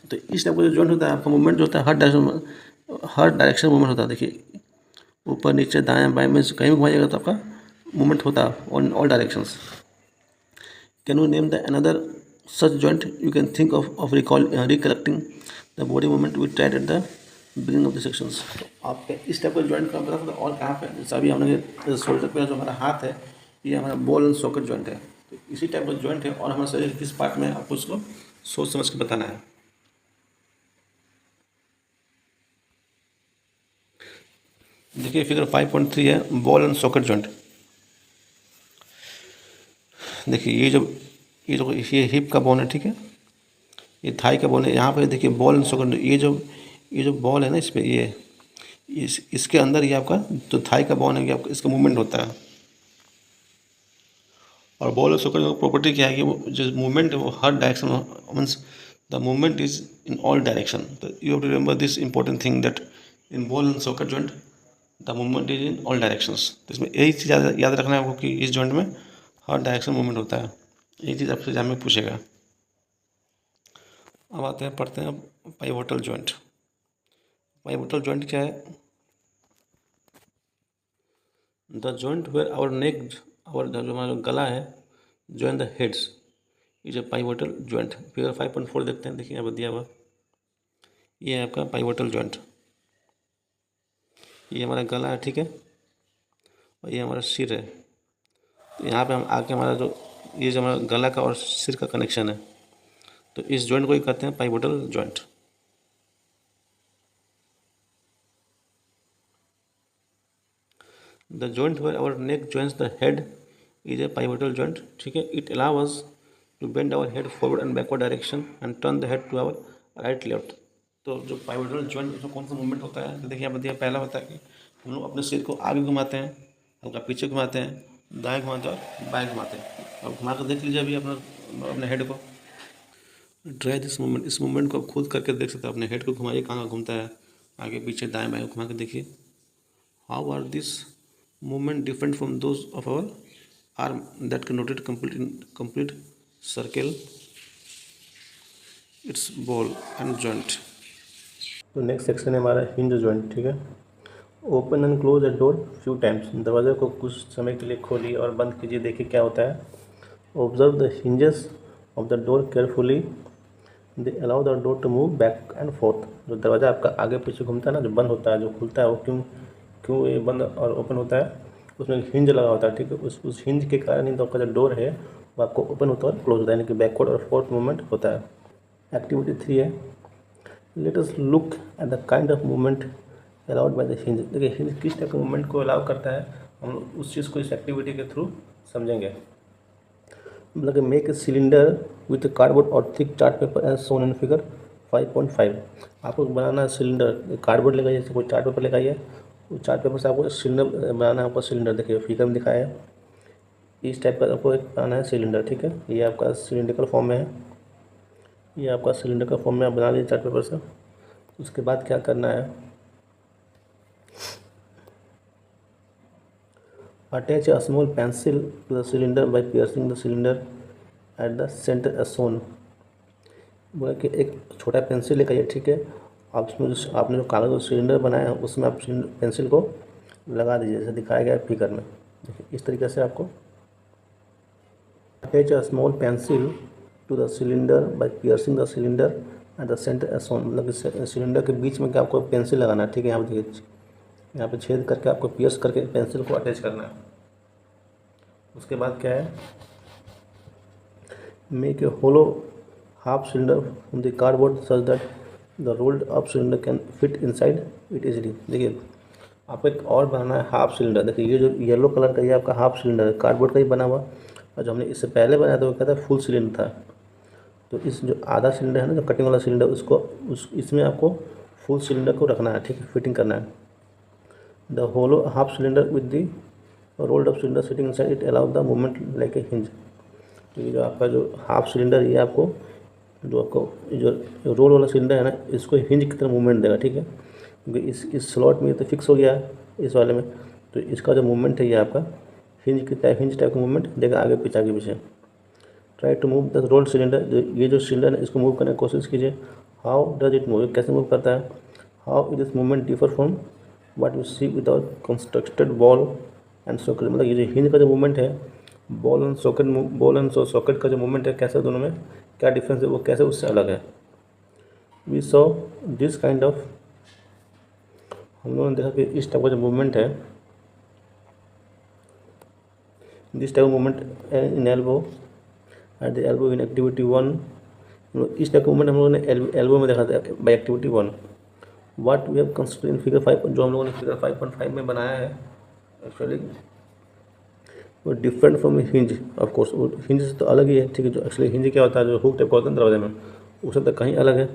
तो इस टाइप का जो जॉइंट होता है आपका मूवमेंट जो होता है हर डायरेक्शन मूवमेंट होता है। देखिए ऊपर नीचे दाएं बाएं में कहीं भी घुमाइएगा तो आपका मूवमेंट होता है on all directions. Can you name the another such joint you can think of recollecting the body movement with tried at the beginning of the sections. तो आपके इस टाइप का जॉइंट का पता था और कहाँ पे, जैसे अभी हमने शोल्डर पे जो हमारा हाथ है ये हमारा बॉल एंड सॉकेट जॉइंट है, तो इसी टाइप का जॉइंट है और हमारे शरीर किस पार्ट में आपको उसको सोच समझ के बताना है। देखिए फिगर 5.3 है बॉल एंड सॉकेट जॉइंट। देखिए ये हिप का बोन है, ठीक है, ये थाई का बोन है। यहाँ पे देखिए बॉल एंड सॉकेट, ये जो बॉल है ना इस पर ये इसके अंदर ये आपका जो थाई का बोन है ये आपका इसका मूवमेंट होता है। और बॉल और सॉकेट का प्रॉपर्टी क्या है कि वो जो मूवमेंट है वो हर direction means the movement is in all direction. तो you have to remember this important thing that in ball and socket joint the movement is in all directions. तो इसमें यही चीज़ याद रखना है आपको कि इस जॉइंट में हर डायरेक्शन मूवमेंट होता है। यही चीज़ आपसे एग्जाम में पूछेगा। अब आते हैं पढ़ते हैं पाइवोटल जॉइंट। पाइवोटल जॉइंट क्या है, द जॉइंट वेयर आवर नेक, जो हमारा गला है, join the heads is a pivotal joint. Figure 5.4 देखते हैं। देखिए यहाँ पर दिया हुआ ये है आपका पाइवोटल जॉइंट। ये हमारा गला है, ठीक है, और ये हमारा सिर है। तो यहाँ पे हम आके हमारा जो ये जो हमारा गला का और सिर का कनेक्शन है, तो इस जॉइंट को ही कहते हैं pivotal joint. The joint where our neck joins the head is a pivotal joint, ठीक है। It allow us to bend our head forward and backward direction and turn the head to our right left. तो जो पाइवोटल जॉइंट में कौन सा मूवमेंट होता है, तो देखिए यहाँ पर दिया पहला होता है कि हम लोग अपने सिर को आगे घुमाते हैं, हल्का पीछे घुमाते हैं, दाएं घुमाते हैं और बाएं घुमाते हैं। अब घुमा कर देख लीजिए अभी अपने हेड को। ट्राई दिस मूवमेंट, इस मूवमेंट को आप खुद करके देख सकते हैं। अपने हेड को घुमाइए, कहाँ घूमता है, आगे पीछे दाएं बाएं घुमा के देखिए। How are this movement different from those of our arm that can rotate complete circle। its ball and joint.
तो नेक्स्ट सेक्शन है हमारा हिंज जॉइंट, ठीक है। Open and close the door few times, दरवाजे को कुछ समय के लिए खोलिए और बंद कीजिए, देखिए क्या होता है। Observe the hinges of the door carefully, they allow the door to move back and forth. जो दरवाज़ा आपका आगे पीछे घूमता है ना, जो बंद होता है, जो खुलता है, वो क्यों क्यों ये बंद और ओपन होता है, उसमें हिंज लगा होता है, ठीक है। उस हिंज के कारण ही तो आपका जो डोर है वो आपको ओपन होता है और क्लोज होता है, यानी कि बैकवर्ड और फोर्थ मूवमेंट होता है। एक्टिविटी 3 है, let us look at the kind of movement allowed by the hinge. देखिए हिंज किस टाइप का मूवमेंट को अलाउ करता है, हम लोग उस चीज़ को इस एक्टिविटी के थ्रू समझेंगे। मतलब कि make a cylinder with cardboard or thick chart paper as shown in figure 5.5। आपको बनाना है सिलेंडर, कार्डबोर्ड लेकर जैसे कोई चार्ट पेपर लेकर आइए, उस चार्ट पेपर से आपको सिलेंडर बनाना है। आपका सिलेंडर देखिए फिगर में दिखाया है, इस टाइप का आपको एक बनाना है सिलेंडर, ठीक है। ये आपका सिलेंडरिकल फॉर्म में है, ये आपका सिलेंडर का फॉर्म में आप बना लीजिए चार्ट पेपर से। उसके बाद क्या करना है, attach a small pencil to the cylinder by piercing the cylinder at the centre as shown. बोला कि एक छोटा पेंसिल लेकर आइए, ठीक है। आप उसमें जो आपने जो कागज़ और सिलेंडर बनाया है उसमें आप पेंसिल को लगा दीजिए, जैसे दिखाया गया है फिगर में। देखिए इस तरीके से आपको attach a small pencil to the cylinder by piercing the cylinder at the centre as shown. मतलब कि सिलेंडर के बीच में क्या आपको पेंसिल लगाना है, ठीक है। यहाँ पे देखिए, यहाँ पे छेद करके आपको पियर्स करके पेंसिल को अटैच करना है। उसके बाद क्या है, make a hollow half cylinder from the cardboard such that the rolled up cylinder can fit inside it easily. देखिए आपको एक और बनाना है हाफ सिलेंडर। देखिए ये जो येलो कलर का ये आपका हाफ सिलेंडर है, कार्डबोर्ड का ही बना हुआ। और जो हमने इससे पहले बनाया था वो क्या था, फुल सिलेंडर था। तो इस जो आधा सिलेंडर है ना, जो कटिंग वाला सिलेंडर, उसको इसमें आपको फुल सिलेंडर को रखना है, ठीक है, फिटिंग करना है। The hollow half cylinder with the rolled up cylinder sitting inside it allow the movement like a hinge. तो ये जो आपका जो हाफ सिलेंडर, ये आपको जो आपको जो रोल वाला सिलेंडर है ना, इसको हिंज की तरह मूवमेंट देगा, ठीक है। क्योंकि इस स्लॉट में ये तो फिक्स हो गया है इस वाले में, तो इसका जो मूवमेंट है ये आपका हिंज टाइप का मूवमेंट देगा, आगे पीछे आगे पीछे। Try to move the rolled cylinder, ये जो सिलेंडर है इसको मूव करने की कोशिश कीजिए। हाउ डज इट मूव, कैसे मूव करता है। How it is movement differ from what you see with our constructed ball and socket. मतलब ये जो हिंज का जो मूवमेंट है, बॉल एंड सॉकेट का जो मूवमेंट है, कैसे दोनों में क्या डिफरेंस है, वो कैसे उससे अलग है। We saw this kind of, हम लोगों ने देखा कि इस टाइप का जो मूवमेंट है, this type movement in elbow eight the elbow in activity 1। इस टाइप का मूवमेंट हम लोगों ने एल्बो में देखा था by activity 1। What we have considered in figure 5, जो हम लोगों ने फिगर 5.5 में बनाया है, एक्चुअली वो different from hinge. Of course वो हिंज से तो अलग ही है, ठीक है। जो एक्चुअली हिंज क्या होता है, जो हुक टाइप का होता है दरवाजे में, उससे तो कहीं अलग है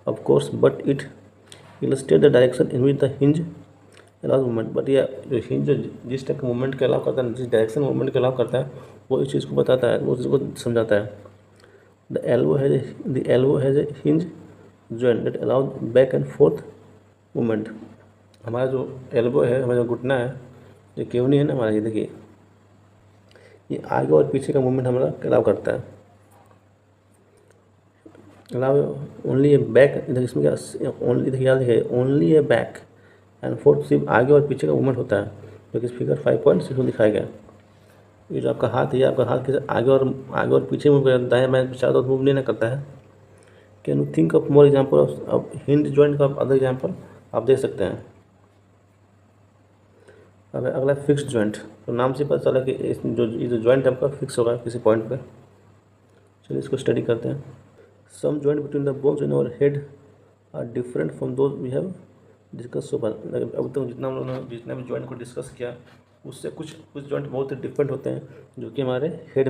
of course. But it illustrate the direction in which the hinge allow movement. But ये जो हिंज जिस टाइप के मूवमेंट के अलाउ करता है, जिस डायरेक्शन मूवमेंट के अलाउ करता है, वो इस चीज़ को बताता है, वो चीज़ को समझाता है। The elbow has a hinge joint that allow back and fourth movement. हमारा जो एल्बो है, हमारा जो घुटना है, जो केवनी है ना हमारा, ये देखिए ये आगे और पीछे का मूवमेंट हमारा अलाउ करता है। अलाउ ओनली ए बैक, इधर इसमें क्या ओनली, देखिए याद रखिए, only A back and fourth, सिर्फ आगे और पीछे का मूवमेंट होता है, जो कि फिगर 5.6 में दिखाया गया। ये जो आपका हाथ है, ये आपका हाथ किसी आगे और पीछे मूव करता है, मैं चारों तरफ मूव नहीं करता है। Can you think of more example of hinge joint का अदर एग्जाम्पल आप देख सकते हैं। अब अगला फिक्स्ड जॉइंट, तो नाम से पता चला कि ये जो जॉइंट आपका फिक्स होगा किसी पॉइंट पर। चलिए इसको स्टडी करते हैं। Some joint between the bones in our head are different from those we have discuss so far. अब तक जितना हम लोगों ने जितने भी जॉइंट को डिस्कस किया, उससे कुछ जॉइंट बहुत ही डिफरेंट होते हैं, जो कि हमारे हेड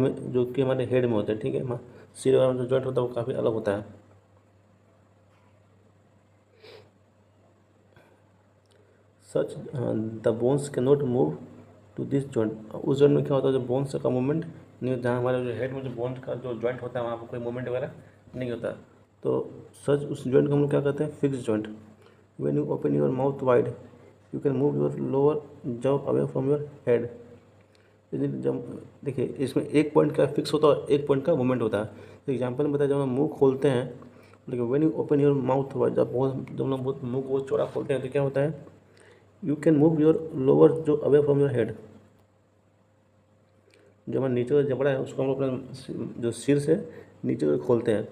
में होते हैं, ठीक है। सिर वाला जो जॉइंट होता है वो काफ़ी अलग होता है। Such the bones can not move to this joint. उस जॉइंट में क्या होता है, जो बोन्स का मूवमेंट नहीं, जहाँ हमारे जो हेड में जो बोन्स का जो जॉइंट होता है, वहाँ पर कोई मूवमेंट वगैरह नहीं होता। तो सच उस जॉइंट को हम लोग क्या कहते हैं, fix joint. When you open your mouth wide you can move your lower jaw away from your head. जब देखिए इसमें एक पॉइंट का फिक्स होता है और एक पॉइंट का मूवमेंट होता है। तो एग्जाम्पल में बताया, जब हम मुँह खोलते हैं लेकिन when you open your mouth, जब हम लोग बहुत मुंह को चौड़ा खोलते हैं तो क्या होता है, you can move your lower जो अवे फ्रॉम योर हेड, जो हमारा नीचे का जबड़ा है उसको हम लोग अपने जो सिर से नीचे को खोलते हैं,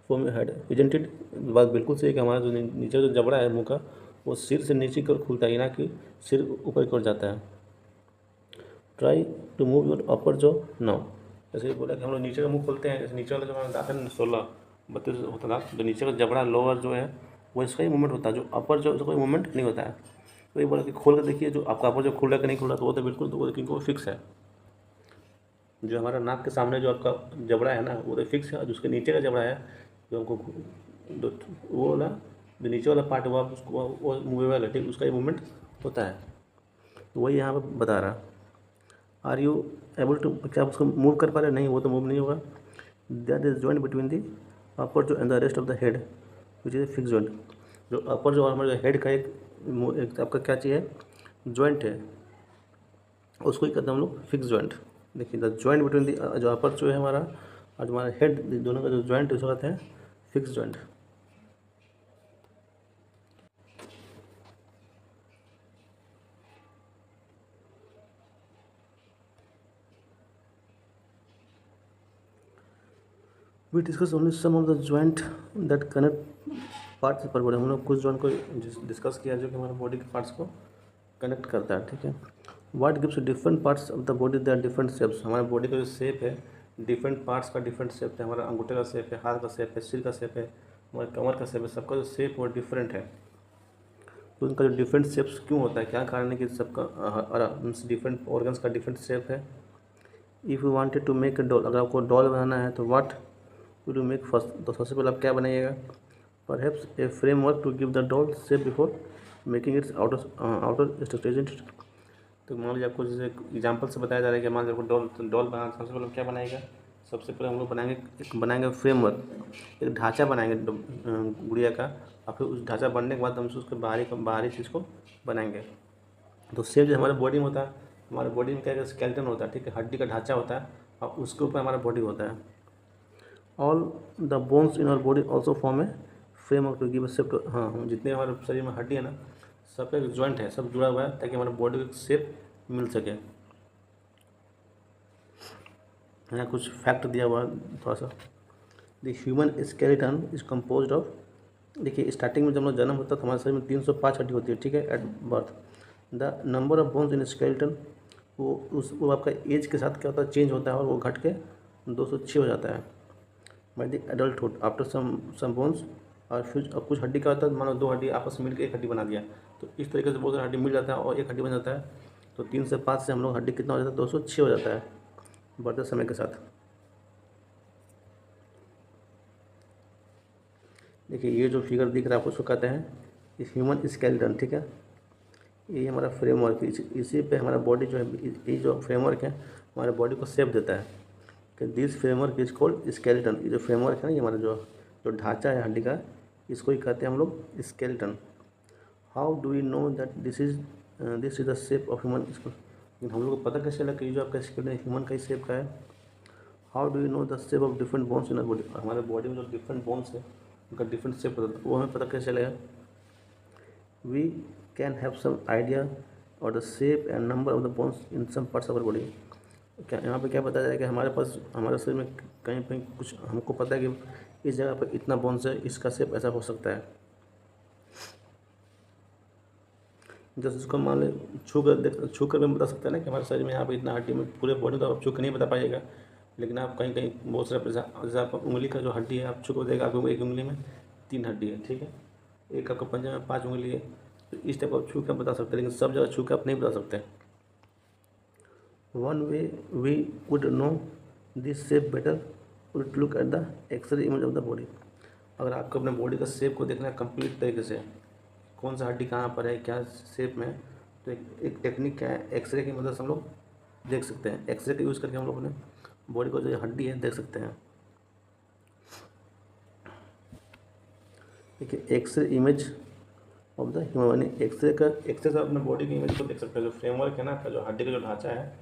from your head, isn't it. बात बिल्कुल सही है कि हमारा जो नीचे जो जबड़ा है मुंह का वो सिर से नीचे की ओर खुलता है, ना कि सिर ऊपर की ओर जाता है। Try to move your upper jaw now, जैसे बोला कि हम लोग नीचे का मुंह खोलते हैं, जैसे नीचे वाला जो हमारा दांत है 16-32 होता था, जो नीचे का जबड़ा लोअर जो है वो इसका ही मूवमेंट होता है, जो अपर जो इसका कोई मूवमेंट नहीं होता है। तो ये बोला कि खोल कर देखिए जो आपका अपर जो खुल रहा है कि नहीं खुल रहा, तो वो तो बिल्कुल, तो वो क्योंकि वो फिक्स है। जो हमारा नाक के सामने जो आपका जबड़ा है ना वो तो फिक्स है, और जिसके नीचे का जबड़ा है जो हमको वो वाला जो नीचे वाला पार्ट हुआ उसको वो मूवेबल है, ठीक, उसका ही मूवमेंट होता है। तो वही यहाँ पर बता रहा। आर यू एबल टू, क्या आप उसको मूव कर पा रहे हैं? नहीं, वो तो मूव नहीं होगा। That is joint between the upper jaw and the rest of the head which is fix joint. जो अपर जो हमारे हेड का एक आपका क्या चाहिए, जॉइंट है, उसको ही कहते हैं हम लोग फिक्स जॉइंट। देखिए द जॉइंट बिटवीन दी, जो अपर जो है हमारा और जो हमारा हेड, दोनों का जो जॉइंट उसको कहते हैं fix joint. We discuss only some of the joint that connect parts पर बॉडी। हम लोग कुछ जॉइंट को डिस्कस किया जो कि हमारे बॉडी के पार्ट्स को कनेक्ट करता है, ठीक है। What gives different parts of the body that different shapes. हमारे बॉडी का जो शेप है डिफरेंट पार्ट्स का डिफरेंट शेप है, हमारा अंगूठे का शेप है, हाथ का शेप है, सिर का शेप है, हमारे कमर का शेप है, सबका जो शेप वो डिफरेंट है। तो उनका जो डिफरेंट शेप्स क्यों होता है, क्या कारण है कि सबका डिफरेंट ऑर्गन्स का डिफरेंट शेप है। If you wanted to make a doll, अगर आपको डॉल बनाना है तो what will you make first, तो सबसे पहले आप क्या बनाइएगा, perhaps a framework to give the doll shape before making its outer structure. तो मान लीजिए आपको जैसे एग्जाम्पल से बताया जा रहा है कि मान लीजिए आपको डॉल बनाना, सबसे पहले क्या बनाएगा, सबसे पहले हम लोग बनाएंगे फ्रेमवर्क, एक ढांचा बनाएंगे गुड़िया का, और फिर उस ढांचा बनने के बाद हम उसके बाहरी चीज़ को बनाएंगे। तो शेप जो हमारे बॉडी में होता है, हमारे बॉडी में क्या है, स्केलेटन होता है, ठीक है, हड्डी का ढांचा होता है और उसके ऊपर हमारा बॉडी होता है। All the bones in our body also form a framework to give a shape to, हाँ, जितने हमारे शरीर में हड्डी है ना सबका एक जॉइंट है, सब जुड़ा हुआ है ताकि हमारे बॉडी को एक शेप मिल सके। यहाँ कुछ फैक्ट दिया हुआ है थोड़ा सा। The human skeleton is compose of, देखिए स्टार्टिंग में जब हम जन्म होता है तो हमारे शरीर में 305 हड्डी होती है, ठीक है, at birth. The number of bones in skeleton वो आपका एज के साथ क्या होता है, चेंज होता है और वो घट के 206 हो जाता है by the adulthood after some bones. और फिर अब कुछ हड्डी का होता है, मानो 2 हड्डी आपस में मिलकर एक हड्डी बना दिया, तो इस तरीके से बहुत सारी हड्डी मिल जाता है और एक हड्डी बन जाता है। तो 3 से 5 से हम लोग हड्डी कितना हो जाता है, 206 हो जाता है बढ़ते समय के साथ। देखिए ये जो फिगर दिख रहा है आपको उसको कहते हैं ह्यूमन स्केलेटन, ठीक है। ये हमारा फ्रेमवर्क, इसी पे हमारा बॉडी जो है, ये जो फ्रेमवर्क है हमारे बॉडी को शेप देता है कि this framework is called skeleton. ये जो फ्रेमवर्क है ना, ये हमारा जो ढांचा है हड्डी का, इसको ही कहते हैं हम लोग skeleton. How do we know that this is the shape of human, इसको हम लोग को पता कैसे चला कि जो आपका स्केलेटन ह्यूमन का ही शेप का है। How do you know the shape of different bones in body, हमारे बॉडी में जो डिफरेंट बोन्स है उनका डिफरेंट शेप होता है, वो हमें पता कैसे चलेगा। We can have some idea or the shape and number of the bones in some parts of our body. क्या यहाँ पे क्या बताया जाए कि हमारे पास हमारे शरीर में कहीं कहीं कुछ हमको पता है कि इस जगह पर इतना बोन्स है, इसका शेप ऐसा हो सकता है। जैसे इसको मान लें छू कर भी बता सकते हैं ना कि हमारे शरीर में यहाँ पे इतना हड्डी में, पूरे बॉडी तो आप छू कर नहीं बता पाइएगा, लेकिन आप कहीं कहीं बहुत सारे जैसे आप उंगली का जो हड्डी है आप छू कर देगा, आपको एक उंगली में 3 हड्डी है, ठीक है, एक आपका पंजे में 5 उंगली है, तो इस टाइप आप छू कर बता सकते हैं, लेकिन सब जगह छू कर आप नहीं बता सकते। One way we would know this shape better would look at the x ray image of the body. अगर आपको अपने बॉडी का शेप को देखना है कंप्लीट तरीके से, कौन सा हड्डी कहाँ पर है, क्या शेप में, तो एक टेक्निक क्या है, एक्सरे की मदद से हम लोग देख सकते हैं। एक्सरे का यूज़ करके हम लोग अपने बॉडी को जो हड्डी है देख सकते हैं। देखिए x ray image of the human, x ray से अपने बॉडी की इमेज को देख सकते हैं। जो फ्रेमवर्क है ना आपका, जो हड्डी का जो ढांचा है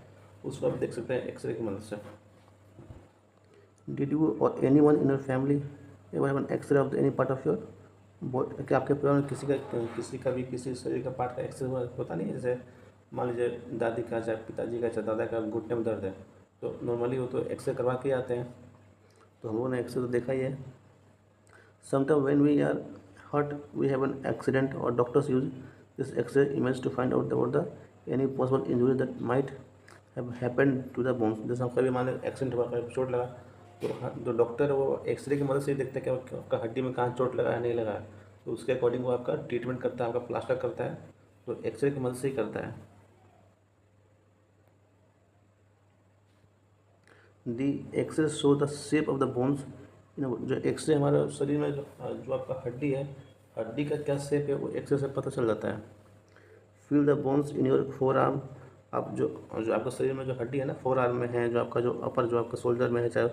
उसको आप देख सकते हैं एक्सरे की मदद से। Did you or anyone in your family ever have an x ray of any part of your body, कि आपके परिवार में किसी का भी किसी शरीर का पार्ट का एक्सरे होता नहीं है। जैसे मान लीजिए दादी का, चाहे पिताजी का, चाहे दादा का घुटने में दर्द है, तो नॉर्मली वो तो एक्सरे करवा के आते हैं, तो हम लोगों ने एक्सरे तो देखा ही है। Sometime when we are hurt we have an accident or doctors use this X-ray image to find out about the any possible injury that might have happened to the bones. जैसे हम कभी मान लो एक्सीडेंट हुआ, कभी चोट लगा, तो जो डॉक्टर है वो एक्सरे की मदद से ही देखते हैं कि आपका हड्डी में कहाँ चोट लगा है नहीं लगा है, तो उसके अकॉर्डिंग वो आपका ट्रीटमेंट करता है, आपका प्लास्टर करता है, तो एक्सरे की मदद से ही करता है। The X-ray show the shape of the bones. जो एक्सरे हमारे शरीर में जो आपका हड्डी है, हड्डी का क्या शेप है वो एक्सरे से पता चल जाता है। Feel the bones in your four arm. आप जो आपका शरीर में जो हड्डी है ना, फोर आर्म में है, जो आपका जो अपर जो आपका शोल्डर में है, चाहे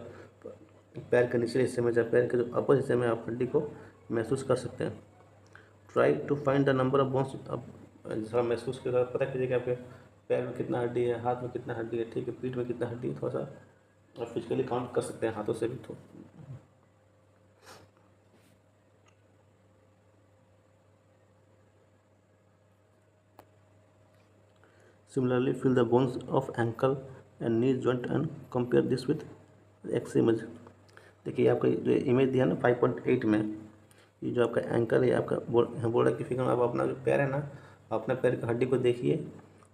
पैर के निचले हिस्से में, चाहे पैर के जो अपर हिस्से में, आप हड्डी को महसूस कर सकते हैं। Try to find the number of bones. अब थोड़ा महसूस के साथ पता कीजिए कि आपके पैर में कितना हड्डी है, हाथ में कितना हड्डी है, ठीक है, पीठ में कितना हड्डी है, थोड़ा सा आप फिजिकली काउंट कर सकते हैं हाथों से भी। तो similarly feel the bones of ankle and knee joint and compare this with x image. देखिए आपका जो इमेज दिया ना 5.8 में, ये जो आपका एंकल है, आपका बोल रहा है कि फिगर में आप अपना जो पैर है ना, अपने पैर की हड्डी को देखिए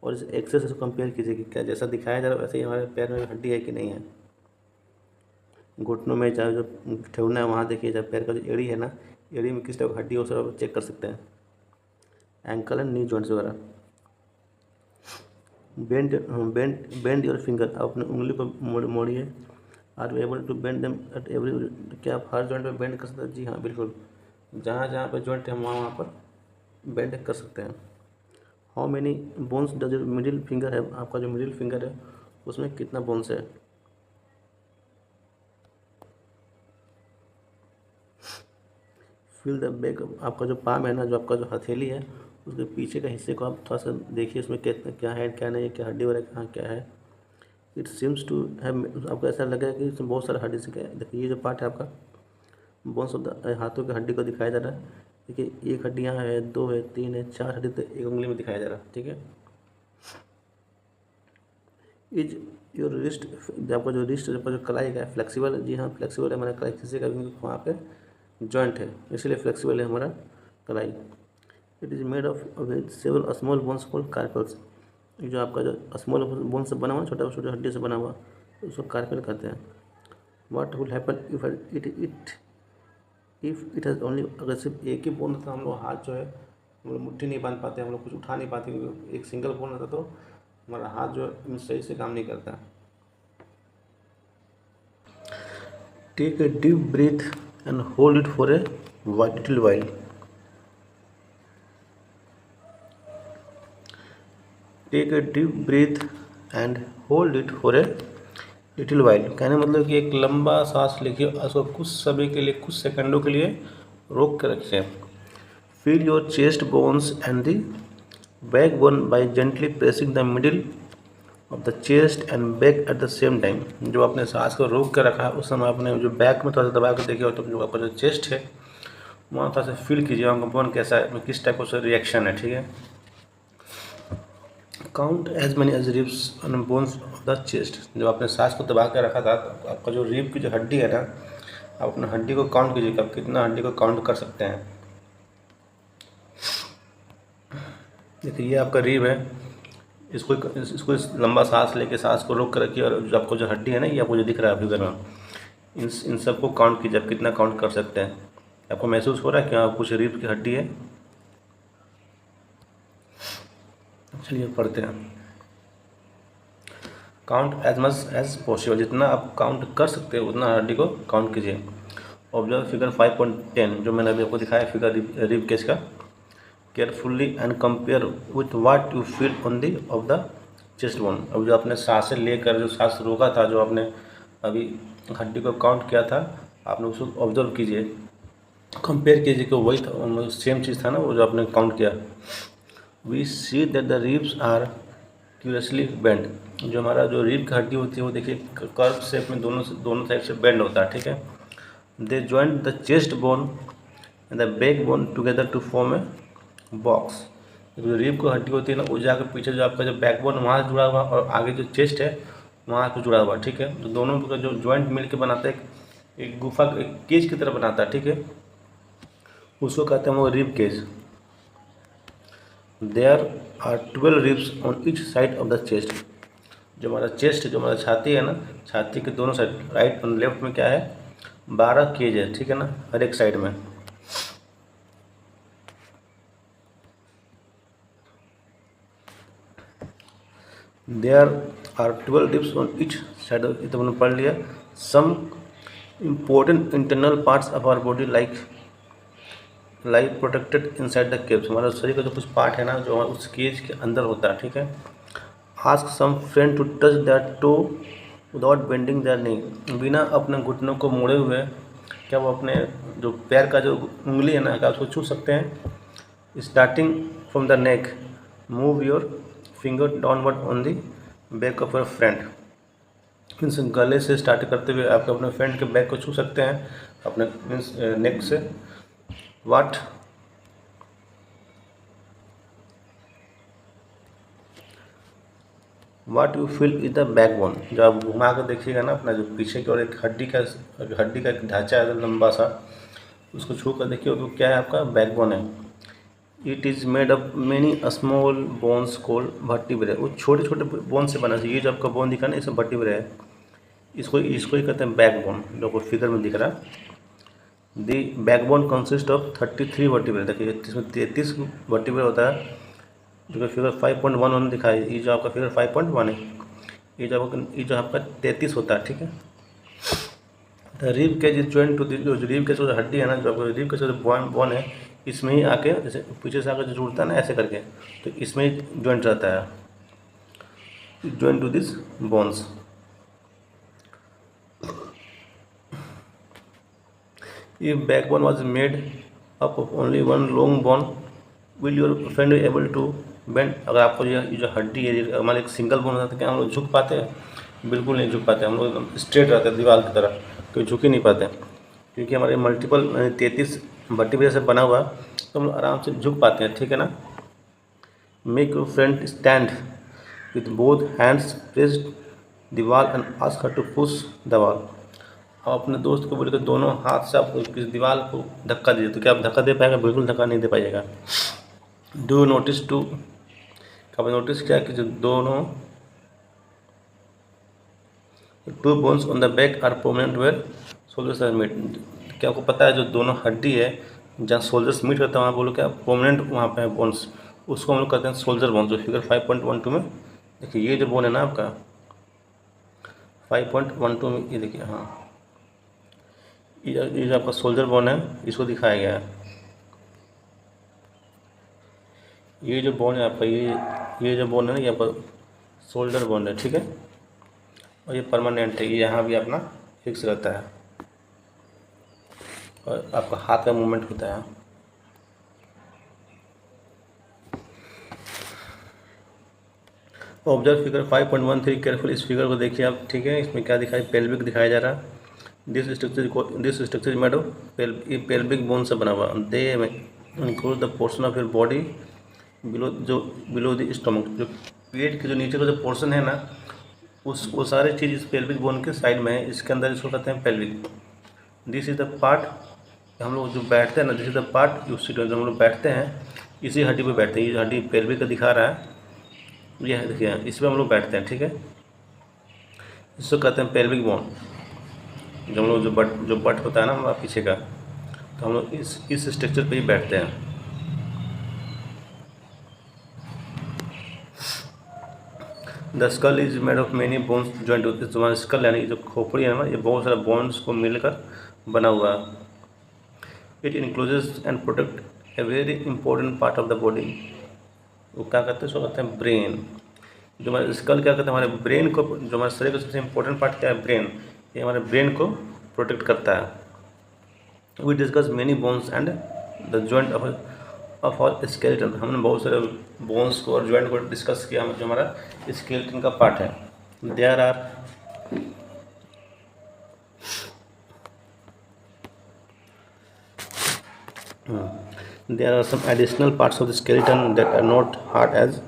और इस एक्सरे से कंपेयर कीजिए कि क्या जैसा दिखाया जा रहा है वैसे ही हमारे पैर में हड्डी है कि नहीं है। घुटनों में चाहे जो ठेहुना है वहाँ देखिए, चाहे पैर का जो एड़ी है ना, एड़ी में किस टाइप की हड्डी है वो सब आप चेक कर सकते हैं। एंकल एंड नी जॉइंट्स वगैरह। Bend your finger. आप अपने उंगली को मोड़िए। Are you able to bend them at every. क्या आप हर जॉइंट में बेंड कर सकते हैं? जी हाँ, बिल्कुल। जहाँ जहाँ पर जॉइंट है वहाँ पर बेंड कर सकते हैं। How many bones does your middle finger है। आपका जो मिडिल फिंगर है उसमें कितना बोन्स है। Feel the back. आपका जो पाम है ना, जो आपका जो हथेली है, उसके पीछे का हिस्से को आप थोड़ा सा देखिए, उसमें क्या है क्या नहीं है, क्या हड्डी वगैरह कहाँ क्या है। It seems to have. आपको ऐसा लगेगा कि इसमें बहुत सारा हड्डी से क्या है। देखिए ये जो पार्ट है आपका बोन्स ऑफ द हाथों की हड्डी को दिखाया जा रहा है। देखिए एक हड्डी यहाँ है, 2 है, 3 है, 4 हड्डी तो एक उंगली में दिखाया जा रहा है, ठीक है। Is your wrist. आपका जो रिस्ट जो कलाई का है फ्लेक्सिबल है। जी हाँ, फ्लेक्सिबल है हमारा कलाई, किसी का भी वहाँ पे जॉइंट है इसलिए फ्लेक्सिबल है हमारा कलाई। It is made of several small bones called carpals. जो आपका जो स्मॉल बोन से बना हुआ, छोटा छोटा हड्डी से बना हुआ, उसको कार्पल कहते हैं। What will happen if it has only. अगर सिर्फ एक ही बोन होता, हम लोग हाथ जो है हम लोग मुट्ठी नहीं बांध पाते, हम लोग कुछ उठा नहीं पाते, क्योंकि एक सिंगल बोन होता तो हमारा हाथ जो है सही से काम नहीं करता। Take a deep breath and hold it for a little while. Take a deep breath and hold it for a little while. कहने मतलब कि एक लंबा सांस लेके उसको कुछ समय के लिए, कुछ सेकंडों के लिए रोक कर रखें। Feel your chest bones and the backbone by gently pressing the middle of the chest and back at the same time। जो आपने सांस को रोक कर रखा है उस समय आपने जो बैक में थोड़ा सा दबा कर देखिए, तो जो आपका जो चेस्ट है वहाँ थोड़ा सा फील कीजिए आपका बोन कैसा है, किस टाइप का रिएक्शन है, ठीक है। Count as many as ribs and bones of the chest. जब आपने सांस को दबा कर रखा था तो आपका जो रिब की जो हड्डी है ना, आप अपने हड्डी को काउंट कीजिए कि आप कितना हड्डी को काउंट कर सकते हैं। देखिए ये आपका रिब है, इसको लंबा सांस लेके सांस को रोक कर रखिए, और जो आपको जो हड्डी है ना, ये आपको जो दिख रहा है फिगर में, इन सबको काउंट कीजिए, आप कितना काउंट कर सकते हैं। आपको महसूस हो रहा है कि हाँ कुछ रिब की हड्डी है। चलिए पढ़ते हैं। Count as much as possible. जितना आप काउंट कर सकते हैं उतना हड्डी को काउंट कीजिए। ऑब्जर्व फिगर 5.10 जो मैंने अभी आपको दिखाया फिगर रिब केस का। Carefully and compare with what you feel on the of the chest bone. अब जो आपने सांसें लेकर जो सांस रोका था, जो आपने अभी हड्डी को काउंट किया था, आपने उसको ऑब्जर्व कीजिए, कंपेयर कीजिए कि वही था, सेम चीज़ था ना वो जो आपने काउंट किया। We see that the ribs are curiously bend. जो हमारा जो रिब की हड्डी होती है वो देखिए कर्व शेप में दोनों साइड से बेंड होता है, ठीक है। They joint the chest bone and the back bone together to form a box. जो रिब को हड्डी होती है ना, वो जाकर पीछे जो आपका जो बैकबोन वहाँ से जुड़ा हुआ और आगे जो चेस्ट है वहाँ पे जुड़ा हुआ, ठीक है। तो दोनों का जो ज्वाइंट मिल के बनाता है एक गुफा, एक केज की तरह बनाता है, ठीक है। उसको कहते हैं वो rib cage. There are 12 ribs on each side of the chest. जो हमारा चेस्ट है, जो हमारा छाती है ना, छाती के दोनों साइड राइट और लेफ्ट में क्या है, 12 केज है, ठीक है ना, हर एक साइड में। There are 12 ribs on each side, ये तो हमने पढ़ लिया। Some important internal parts of our body like protected inside the caves. हमारा शरीर का जो कुछ पार्ट है ना, जो उस केज के अंदर होता है, ठीक है। Ask some friend to touch that toe without bending their knee. बिना अपने घुटनों को मोड़े हुए क्या वो अपने जो पैर का जो उंगली है ना, क्या उसको छू सकते हैं। Starting from the neck move your finger downward on the back of your friend. Means गले से स्टार्ट करते हुए आप अपने फ्रेंड के बैक को छू सकते हैं अपने मीन्स नेक से। What you feel is the backbone. जो आप घुमा कर देखिएगा ना अपना जो पीछे की ओर एक हड्डी का एक ढांचा है लंबा सा, उसको छू कर देखिए तो क्या है, आपका बैकबोन है। It is made up many small bones called vertebrae. वो छोटे छोटे बोन से बना है। ये जो आपका बोन दिखा ना, इसे वर्टिब्रे है, इसको ही कहते हैं बैकबोन, जो आपको फिगर में दिख रहा है। दी बैकबोन कंसिस्ट ऑफ 33 वर्टिब्रे। देखिए इसमें 33 वर्टिब्रे होता है, जो कि फिगर 5.11 दिखाई। ये जो आपका फिगर 5.1 है, ये जो आपका 33 होता है, ठीक है। The rib cage is joint to जो रिब केज जो हड्डी है ना, जो आपका रिब केज जो बोन है, इसमें ही आके जैसे पीछे से आकर जो जुड़ता है ना ऐसे करके, तो इसमें ही जॉइंट रहता है, joint to this bones. If backbone was made up of only one long bone, will your friend be able to bend? अगर आपको ये जो हड्डी है हमारे एक सिंगल बोन होता है, क्या हम लोग झुक पाते हैं? बिल्कुल नहीं झुक पाते। हम लोग एकदम स्ट्रेट रहते हैं दीवार की तरह, कभी झुक ही नहीं पाते, क्योंकि हमारे मल्टीपल 33 वर्टिब्रे से बना हुआ, तो हम लोग आराम से झुक पाते हैं, ठीक है ना। Make your friend stand with both hands pressed the wall and ask her to push the wall. आप अपने दोस्त को बोले दोनों हाथ से आप किस दीवार को धक्का दीजिए, तो क्या आप धक्का दे पाएगा? बिल्कुल धक्का नहीं दे पाइएगा। डू नोटिस टू, आपने नोटिस किया कि जो दोनों 2 bones on the back are permanent where shoulders are meet. क्या आपको पता है जो दोनों हड्डी है जहाँ शोल्डर्स मीट होता है वहाँ बोलो क्या परमानेंट वहाँ पे है बोन्स, उसको हम लोग कहते हैं शोल्डर बोन। जो फिगर 5.12 में देखिए, ये जो बोन है ना आपका 5.12 में, ये देखिए, हाँ ये जो आपका शोल्डर बोन है, इसको दिखाया गया है। ये जो बोन है आपका, ये जो बोन है ना, ये आपका शोल्डर बोन है, ठीक है। और ये परमानेंट है, ये यहाँ भी अपना फिक्स रहता है और आपका हाथ का मूवमेंट होता है। Observe figure 5.13 careful. इस फिगर को देखिए आप, ठीक है। इसमें क्या दिखाई, पेल्विक दिखाया जा रहा है। This structure is made of pelvic bone से बना हुआ। They include the portion of your body below the stomach. जो पेट के जो नीचे का जो पोर्शन है ना, वो सारी चीज़ इस पेल्विक बोन के साइड में है, इसके अंदर। इसको कहते हैं pelvic. This is the part हम लोग जो बैठते हैं ना, this is the part you sit. जो हम लोग बैठते हैं इसी हड्डी पे बैठते हैं। ये हड्डी पेल्विक का दिखा रहा है, ये देखिए, इस पर हम लोग बैठते हैं, ठीक है। इसको कहते हैं पेल्विक बोन। जो हम लोग जो बट होता है ना हमारा पीछे का, तो हम लोग इस स्ट्रक्चर पे ही बैठते हैं। The skull is made of many bones joint होते हैं। तुम्हारा स्कल यानी जो खोपड़ी है ना, ये बहुत सारे बोन्स को मिलकर बना हुआ है। It encloses and protect a very important part of the body. वो क्या कहते हैं, उसको कहते हैं ब्रेन। जो हमारे स्कल क्या कहते हैं, हमारे ब्रेन को, जो हमारे शरीर का सबसे इंपॉर्टेंट पार्ट क्या है, ब्रेन। ये हमारे ब्रेन को प्रोटेक्ट करता है। We discuss many bones and the joint of our skeleton. हमने बहुत सारे बोन्स को और जॉइंट को डिस्कस किया, जो हमारा स्केलेटन का पार्ट है। There are some additional parts of the skeleton that are not hard as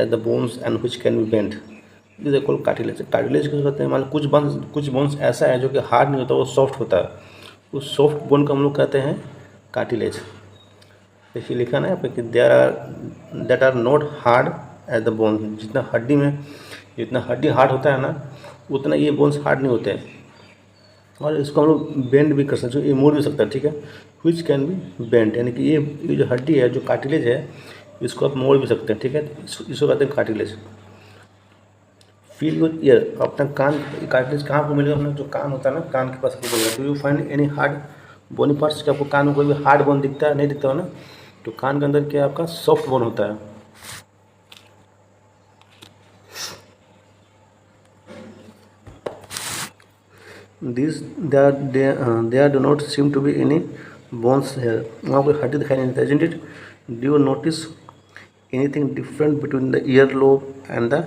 the bones and which can be bent. This is called cartilage. Cartilage किसको कहते हैं? मान लो कुछ बोन्स ऐसा है जो कि हार्ड नहीं होता, वो सॉफ्ट होता है, उस सॉफ्ट बोन को हम लोग कहते हैं कार्टिलेज। देखिए लिखा ना यहाँ पे कि there are that are not hard as the bone. जितना हड्डी हार्ड होता है ना, उतना ये बोन्स हार्ड नहीं होते हैं। और इसको हम लोग बेंड भी कर सकते हैं, ये मोड़ भी सकता है, ठीक है। विच कैन बी बेंड, यानी कि ये जो हड्डी है, जो कार्टिलेज है, इसको आप मोड़ भी सकते हैं, ठीक है। इसको कहते हैं कार्टिलेज। फील योर ईयर, अपना कान, कार्टिलेज कहाँ को मिलेगा? अपना जो कान होता है ना, कान के पास आपको मिलेगा। Do you find any hard bony parts? क्या आपको कान में कोई भी हार्ड बोन दिखता है? नहीं दिखता हो ना। तो कान के अंदर क्या आपका सॉफ्ट बोन होता है। This there do not seem to be any bones here, वहाँ कोई हड्डी दिखाई नहीं देता। Isn't it? Do you notice anything different between the ear lobe and the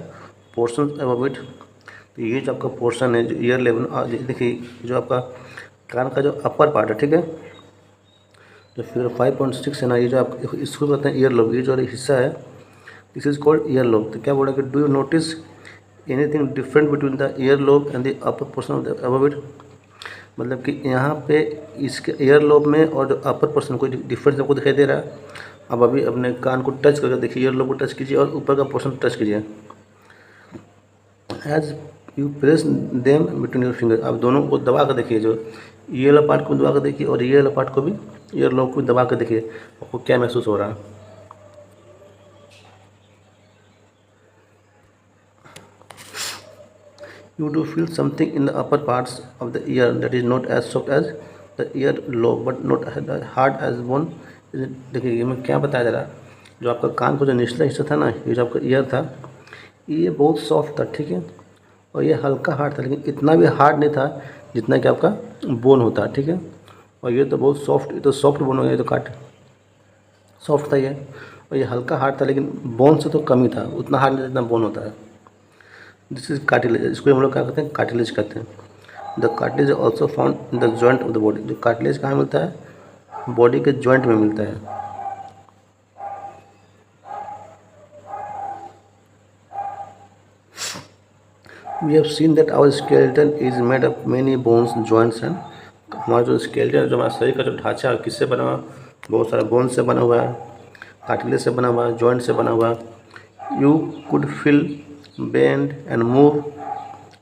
portion above it? तो ये जो आपका पोर्शन है, जो ईयर लेवल, देखिए जो आपका कान का जो अपर पार्ट है, ठीक है, तो फिगर 5.6 है ना, ये जो आप इसको कहते हैं ईयर लोब, ये जो हिस्सा है, this is called ear lobe. तो क्या बोला कि do you notice anything different between the ear lobe and the upper portion of the above it? मतलब कि यहाँ पे इसके ईयर लोब में और जो अपर पोर्शन कोई डिफरेंस आपको दिखाई दे रहा है? अब अभी अपने कान को टच करके देखिए, ईयर लोब को टच कीजिए और ऊपर का पोर्शन टच कीजिए। As you press them between your finger, आप दोनों को दबा कर देखिए, जो ये वाला पार्ट को दबा कर देखिए और ये वाला पार्ट को भी, ईयर लोब को दबा कर देखिए, आपको क्या महसूस हो रहा है। You do feel something in the upper parts of the ear that is not as soft as the ear lobe but not hard as bone. देखिए ये मैं क्या बताया जा रहा, जो आपका कान का जो निचला हिस्सा था ना, ये जो आपका ईयर था, ये बहुत सॉफ्ट था, ठीक है, और ये हल्का हार्ड था, लेकिन इतना भी हार्ड नहीं था जितना कि आपका बोन होता है, ठीक है। और ये तो बहुत सॉफ्ट, ये तो सॉफ्ट बोन हो गया, ये तो काट सॉफ्ट था ये, और ये हल्का हार्ड था, लेकिन बोन से तो कम ही था, उतना हार्ड नहीं जितना बोन होता है। दिस इज कार्टिलेज, इसको हम लोग क्या कहते हैं? कार्टिलेज कहते हैं। The cartilage also found in the joint of the body. जो कार्टिलेज कहाँ मिलता है? बॉडी के जॉइंट में मिलता है। We have seen that our skeleton is made up many bones, joints and, हमारा जो स्केलेटन, जो हमारा शरीर का जो ढांचा है, किससे बना हुआ? बहुत सारे बोन से बना हुआ है, कार्टिलेज से बना हुआ है, जॉइंट से बना हुआ है। You could feel bend and move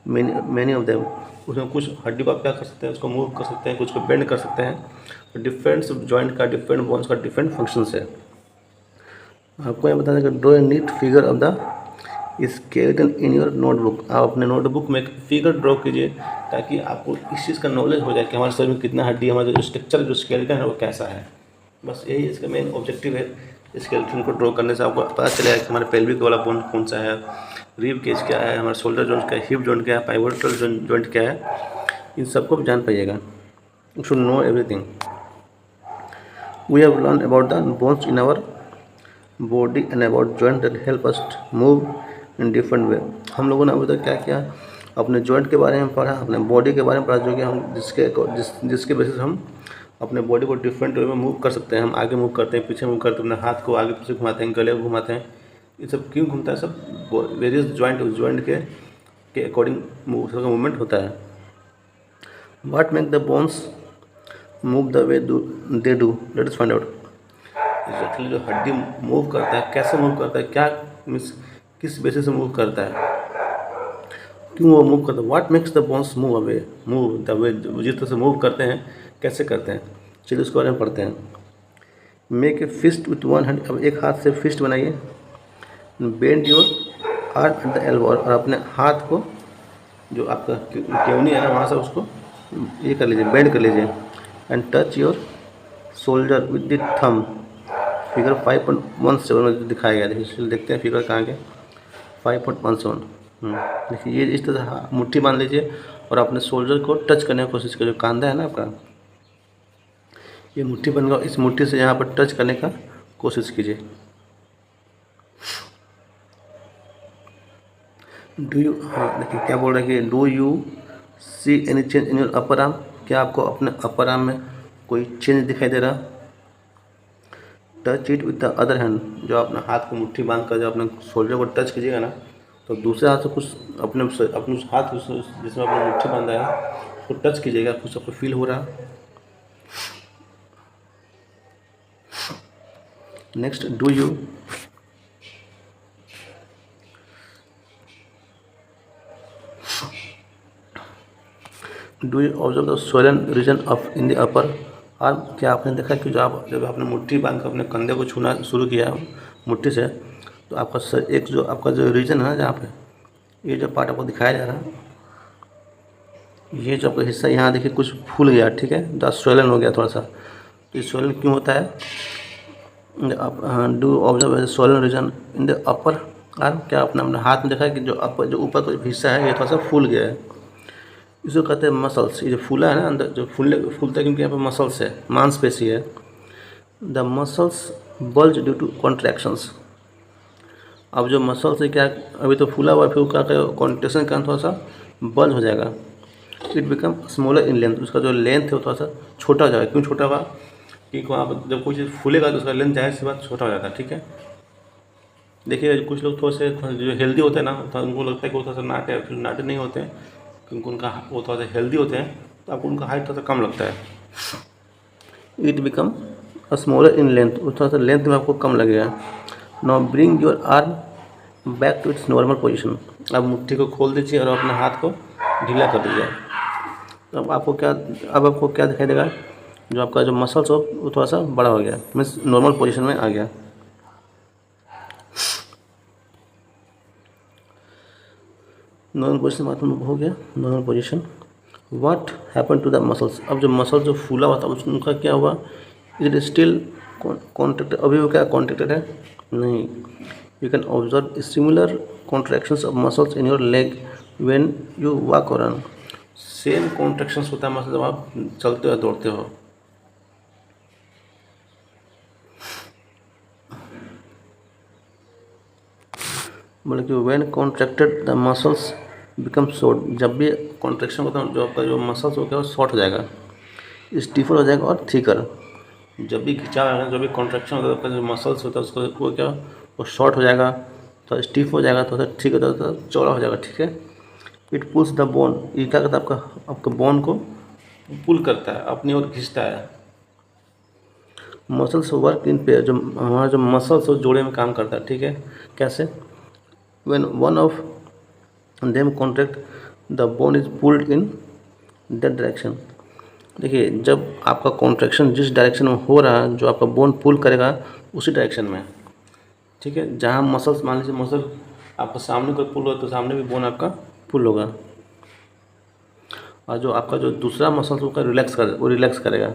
many of them, उसमें कुछ हड्डी को आप क्या कर सकते हैं? उसको मूव कर सकते हैं, कुछ को बेंड कर सकते हैं। डिफरेंट जॉइंट का, डिफरेंट बोन्स का डिफरेंट फंक्शंस है। आपको यह बताना कि draw a neat figure of the skeleton in your notebook. आप अपने नोटबुक में एक फिगर ड्रॉ कीजिए, ताकि आपको इस चीज़ का नॉलेज हो जाए कि हमारे शरीर में कितना हड्डी है, हमारा जो स्ट्रक्चर, जो स्केलेटन है, वो कैसा है। बस यही इसका मेन ऑब्जेक्टिव है। स्केलेटन को ड्रॉ करने से आपको पता चलेगा कि हमारे पेल्विक वाला बोन कौन सा है, रिब केज क्या है, हमारा शोल्डर जॉइंट क्या है, हिप जॉइंट क्या है, पाइवोटल जॉइंट क्या है, इन सबको भी जान पाइएगा। You should know everything. We have learn about the bones in our body and about joint that help us move in different way. हम लोगों ने अभी तक क्या किया? अपने जॉइंट के बारे में पढ़ा, अपने बॉडी के बारे में पढ़ा, जो कि हम जिसके बेसिस हम अपने बॉडी को डिफरेंट वे में मूव कर सकते हैं। हम आगे मूव करते हैं, पीछे मूव करते हैं, अपने हाथ को आगे पीछे घुमाते हैं, गले को घुमाते हैं। ये सब क्यों घूमता है? सब वेरियस जॉइंट के अकॉर्डिंग मूवमेंट होता है। What make the bones move the way they do, let us find out. Actually जो हड्डी मूव करता है, कैसे मूव करता है, क्या मीन्स किस बेसिस से मूव करता है, क्यों वो मूव करता है? What makes the bones move away, move the way, जिस तरह से मूव करते हैं, कैसे करते हैं, चलिए उसके बारे में पढ़ते हैं। Make a fist with one hand, अब एक हाथ से फिस्ट बनाइए। Bend your arm at the elbow, और अपने हाथ को, जो आपका केवनी है ना, वहाँ से उसको ये कर लीजिए, बेंड कर लीजिए। And touch your shoulder with the thumb. Figure 5.17 में दिखाया गया, देखिए देखते हैं फिगर कहाँ के, 5.17। देखिए ये इस तरह से मुट्ठी बांध लीजिए और अपने शोल्डर को टच करने की कोशिश करिए। कंधा है ना आपका, ये मुट्ठी बन गया, इस मुट्ठी से यहाँ पर टच करने का कोशिश कीजिए। डू यू, हाँ देखिए क्या बोल रहे हैं कि do you see any change in your upper arm, क्या आपको अपने अपर आर्म में कोई चेंज दिखाई दे रहा? Touch it with the other hand, जो अपना हाथ को मुट्ठी बांध कर जब अपने शोल्डर को टच कीजिएगा ना, तो दूसरे हाथ से कुछ अपने उस हाथ जिसमें आपने मुट्ठी बांधा है उसको टच कीजिएगा, कुछ आपको फील हो रहा है। Next, do you observe the swollen region of in the upper arm? क्या आपने देखा कि जब आपने मुट्ठी बांध कर अपने कंधे को छूना शुरू किया मुट्ठी से, तो आपका आपका जो रीजन है ना, जहाँ पे ये जो पार्ट आपको दिखाया जा रहा है, ये जो आपका हिस्सा यहाँ देखिए कुछ फूल गया, ठीक है, द स्वोलन हो गया थोड़ा सा। तो ये स्वोलन क्यों होता है? Do observe swollen region in the upper arm? क्या आपने अपने हाथ में देखा है कि जो ऊपर का हिस्सा है ये थोड़ा सा फूल गया है? इसको कहते हैं मसल्स। ये जो फूला है ना अंदर, जो फूलता है क्योंकि यहाँ पर मसल्स है, मांसपेशी है। The muscles bulge due to contractions. अब जो मसल्स है क्या, अभी तो फूला हुआ, फिर क्या कॉन्ट्रैक्शन का थोड़ा सा बल्ज हो जाएगा। It become smaller in length, उसका जो लेंथ है वो थोड़ा सा छोटा हो जाएगा। क्यों छोटा होगा? कि वहाँ पर जब कोई चीज़ फूलेगा तो उसका लेंथ जाहिर सी बात छोटा हो जाता है, ठीक है। देखिए कुछ लोग थोड़े से जो हेल्दी होते हैं ना, तो उनको लगता है कि वो थोड़ा सा नाटे हैं, फिर नाटे नहीं होते हैं क्योंकि उनका वो थोड़ा सा हेल्दी होते हैं, तो आपको उनका हाइट थोड़ा सा कम लगता है। It become smaller in length, थोड़ा सा लेंथ में आपको कम लगेगा। Now bring your arm back to its normal position. अब मुट्ठी को खोल दीजिए और अपने हाथ को ढीला कर दीजिए। अब आपको क्या दिखाई देगा? जो आपका जो मसल्स हो वो थोड़ा सा बड़ा हो गया, मीन्स नॉर्मल पोजीशन में आ गया। नॉर्मल पोजीशन मतलब हो गया normal position. What happen to the muscles? अब जो मसल जो फूला हुआ था उनका क्या हुआ? इट इज स्टिल कॉन्ट्रैक्टेड, अभी वो क्या कॉन्ट्रैक्टेड है? नहीं। You can observe similar contractions of muscles in your leg when you walk और रन। सेम कॉन्ट्रैक्शंस होता है मसल जब आप चलते हो दौड़ते हो। मतलब कि when contracted the muscles become short, जब भी कॉन्ट्रैक्शन होता है जो आपका जो मसल्स हो गया वो शॉर्ट हो जाएगा, स्टीफर हो जाएगा और थिकर। जब भी खिंचाव आएगा, जब भी कॉन्ट्रैक्शन होता है आपका जो मसल्स होता है उसको वो क्या, वो शॉर्ट हो जाएगा, थोड़ा स्टीफ हो जाएगा, थोड़ा ठीक होता है, चौड़ा हो जाएगा, ठीक है। इट पुल्स द बोन, ये क्या करता है आपका बोन को पुल करता है, अपनी ओर खींचता है। मसल्स वर्क इन पेयर, जो हमारा जो मसल्स जोड़े में काम करता है, ठीक है। कैसे? when one of them contract the bone is pulled in that direction। देखिए जब आपका कॉन्ट्रैक्शन जिस डायरेक्शन में हो रहा है, जो आपका बोन पुल करेगा उसी डायरेक्शन में, ठीक है। जहाँ मसल्स, मान लीजिए मसल आपका सामने को पुल हो तो सामने भी बोन आपका पुल होगा, और जो आपका जो दूसरा मसल्स होगा वो रिलैक्स करेगा।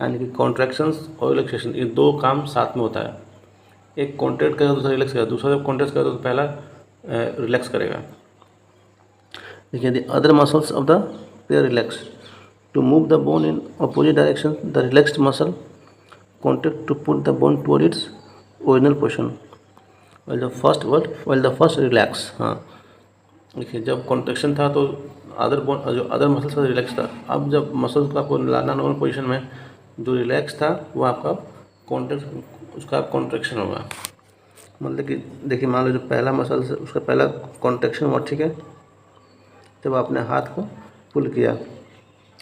यानी कि कॉन्ट्रैक्शंस और रिलैक्सेशन ये दो काम साथ में होता है। एक कॉन्ट्रैक्ट करेगा दूसरा रिलैक्स करेगा, दूसरा जब कॉन्ट्रैक्ट करेगा तो पहला रिलैक्स करेगा। देखिए the other muscles of the pair relax to move the bone in opposite direction, the relaxed muscle contract to put the bone toward its original position while the first relax. हाँ देखिए जब कॉन्ट्रैक्शन था तो अदर मसल्स का रिलैक्स था। अब जब मसल्स को आपको लाना नॉर्मल पोजीशन में, जो रिलैक्स था वो आपका कॉन्ट्रैक्शन होगा। मतलब कि देखिए मान लो जो पहला मसल से उसका पहला कॉन्ट्रैक्शन हुआ, ठीक है, जब आपने हाथ को पुल किया,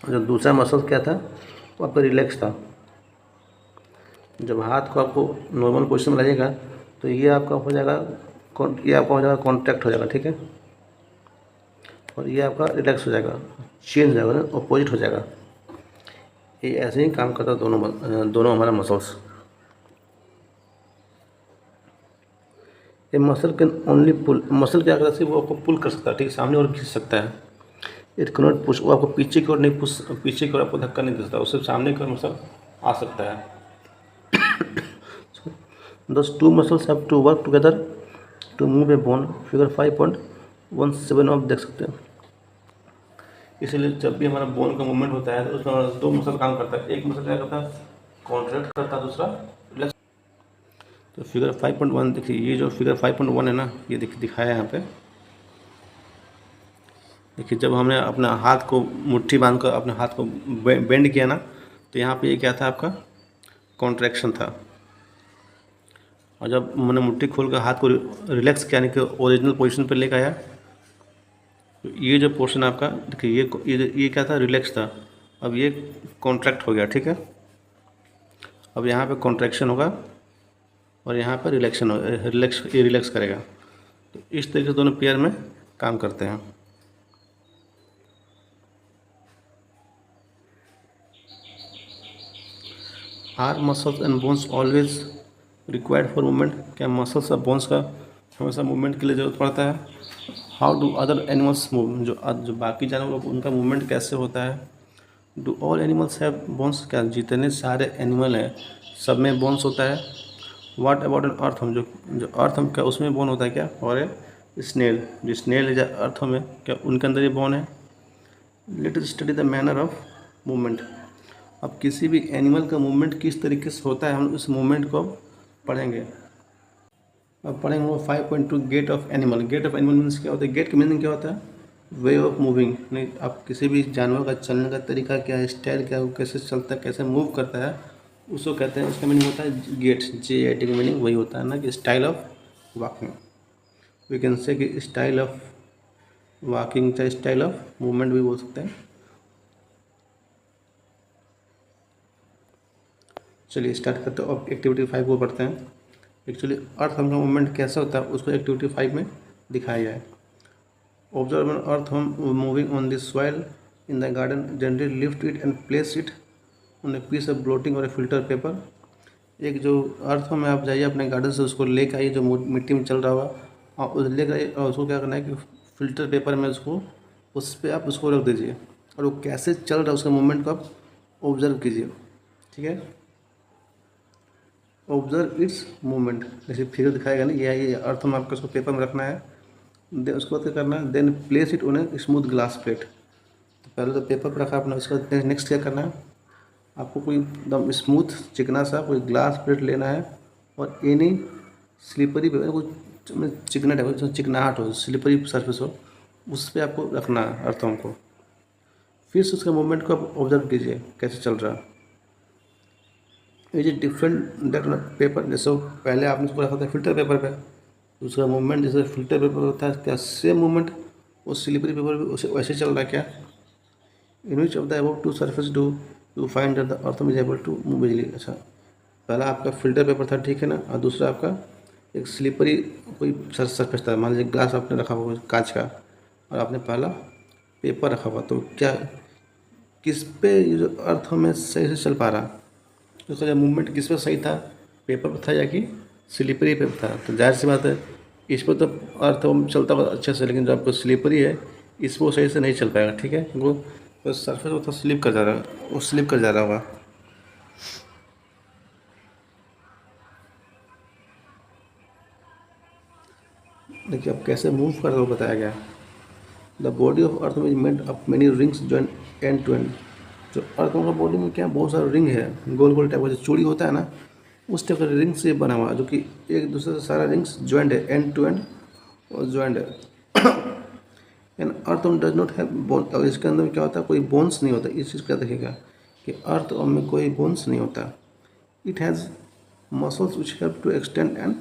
जो दूसरा मसल क्या था वो आपका रिलैक्स था। जब हाथ को आपको नॉर्मल पोजीशन में लगेगा तो ये आपका हो जाएगा कॉन्ट्रैक्ट हो जाएगा, ठीक है, और ये आपका रिलैक्स हो जाएगा, चेंज हो जाएगा, अपोजिट हो जाएगा। ये ऐसे ही काम करता है दोनों हमारा मसल्स। ये muscle can only pull, muscle क्या करता है वो आपको पुल कर सकता है, ठीक है, सामने और खींच सकता है। इट कैन नॉट पुश, वो आपको पीछे की ओर नहीं पुश, पीछे की ओर आपको धक्का नहीं दे सकता, उससे सामने की ओर मसल आ सकता है। Those two muscles have to work together to move a bone, figure 5.17 आप देख सकते हैं। इसलिए जब भी हमारा बोन का मूवमेंट होता है तो उसमें दो मसल काम करता है। एक मसल क्या करता है, कॉन्ट्रैक्ट करता है, दूसरा रिलैक्स। तो फिगर 5.1 देखिए, ये जो फिगर 5.1 है ना, ये दिखाया है यहाँ पे। देखिए जब हमने अपना हाथ को मुट्ठी बांध कर अपने हाथ को बेंड किया ना, तो यहाँ पे ये क्या था, आपका कॉन्ट्रैक्शन था। और जब मैंने मुट्ठी खोल कर हाथ को रिलैक्स किया, यानी कि ओरिजिनल पोजीशन पर लेकर आया, तो ये जो पोर्शन आपका देखिए, ये क्या था, रिलैक्स था, अब ये कॉन्ट्रैक्ट हो गया, ठीक है। अब यहाँ पे कॉन्ट्रैक्शन होगा और यहाँ पर रिलैक्शन हो, रिलैक्स करेगा। तो इस तरीके से दोनों पेयर में काम करते हैं। Our muscles and bones always required for movement, क्या मसल्स और बोन्स का हमेशा मूवमेंट के लिए ज़रूरत पड़ता है? How do other animals move, जो बाकी जानवर उनका मूवमेंट कैसे होता है? Do all animals have bones, क्या जितने सारे एनिमल हैं सब में बोन्स होता है? व्हाट अबाउट एन अर्थवर्म, जो अर्थवर्म, क्या उसमें बोन होता है क्या? और ए स्नेल, जो स्नेल है अर्थवर्म है, क्या उनके अंदर ये बोन है? Let us study the manner of movement. अब किसी भी एनिमल का मूवमेंट किस तरीके से होता है, हम उस मूवमेंट को पढ़ेंगे। अब पढ़ेंगे वो 5.2 gait of animal. Gait of animal means क्या होता है? गेट का मीनिंग क्या होता है? वे ऑफ मूविंग, नहीं आप किसी भी जानवर का चलने का तरीका क्या है, स्टाइल क्या है, वो कैसे चलता है, कैसे मूव करता है, उसको कहते हैं, उसका मीनिंग होता है गेट। GAT का मीनिंग वही होता है ना, कि style of walking. We can say कि स्टाइल ऑफ वॉकिंग, चाहे स्टाइल ऑफ मूवमेंट भी बोल सकते हैं। चलिए स्टार्ट करते हैं। अब एक्टिविटी 5 को पढ़ते हैं। एक्चुअली अर्थवर्म का मूवमेंट कैसा होता है उसको एक्टिविटी 5 में दिखाया गया है। Observe an earthworm moving on the soil in the garden, generally lift it and place it on a piece of blotting और ए फिल्टर पेपर। एक जो अर्थवर्म है, आप जाइए अपने गार्डन से उसको लेकर आइए, जो मिट्टी में चल रहा हुआ, और उस लेकर आइए और उसको क्या करना है कि फिल्टर पेपर में उसको, उस पर आप उसको रख दीजिए और वो कैसे चल रहा है उसके मूवमेंट को आप ऑब्जर्व कीजिए, ठीक है। ऑब्जर्व इट्स मूवमेंट, जैसे फिगर दिखाएगा ना, ये अर्थवर्म आपको उसको पेपर में रखना है। देन उसको बाद क्या करना है, then place it on a smooth glass plate. तो पहले तो पेपर पर रखा अपना, उसके बाद नेक्स्ट क्या करना है, आपको कोई एकदम स्मूथ चिकना सा कोई ग्लास प्लेट लेना है और एनी स्लिपरी कोई चिकना टाइप, चिकनाहट हो, स्लिपरी सरफेस हो, उस पर आपको रखना है अर्थवर्म को। फिर से उसके मूवमेंट को आप ऑब्जर्व कीजिए कैसे चल रहा है। ये जो डिफरेंट दैट पेपर, जैसे पहले आपने उसको रखा था फिल्टर पेपर पे, उसका मूवमेंट जैसे फिल्टर पेपर होता है, क्या सेम मूवमेंट वो स्लिपरी पेपर भी वैसे चल रहा है क्या? In which of the above two surface do you find that the earthworm is able to move easily. अच्छा, पहला आपका फिल्टर पेपर था, ठीक है ना, और दूसरा आपका एक स्लिपरी कोई सरफेस था, मान लीजिए ग्लास आपने रखा हुआ कांच का, और आपने पहला पेपर रखा हुआ, तो क्या किस पे ये जो अर्थवर्म है सही से चल पा रहा? उसका जब मूवमेंट किस पर सही था, पेपर पर था या कि स्लिपरी पेपर था? तो जाहिर सी बात है इस पर तो अर्थवर्म चलता हुआ अच्छे से, लेकिन जो आपको स्लिपरी है इस पर वो सही से नहीं चल पाएगा, ठीक है। वो तो सरफेस वो तो स्लिप कर जा रहा है, वो स्लिप कर जा रहा होगा। देखिए अब कैसे मूव कर रहा हो बताया गया। The body of earthworm is made of many rings join end to end. जो अर्थवर्म का बॉडी में क्या बहुत सारे रिंग है, गोल गोल टाइप का जो चूड़ी होता है ना, उस टाइप का रिंग से बना हुआ है, जो कि एक दूसरे से सारा रिंग्स ज्वाइंट है, एंड टू एंड और ज्वाइंट है। And earthworm does not have bone, और इसके अंदर क्या होता है, कोई बोन्स नहीं होता। इस चीज़ का देखिएगा कि अर्थवर्म में कोई बोन्स नहीं होता। It has muscles which help to extend and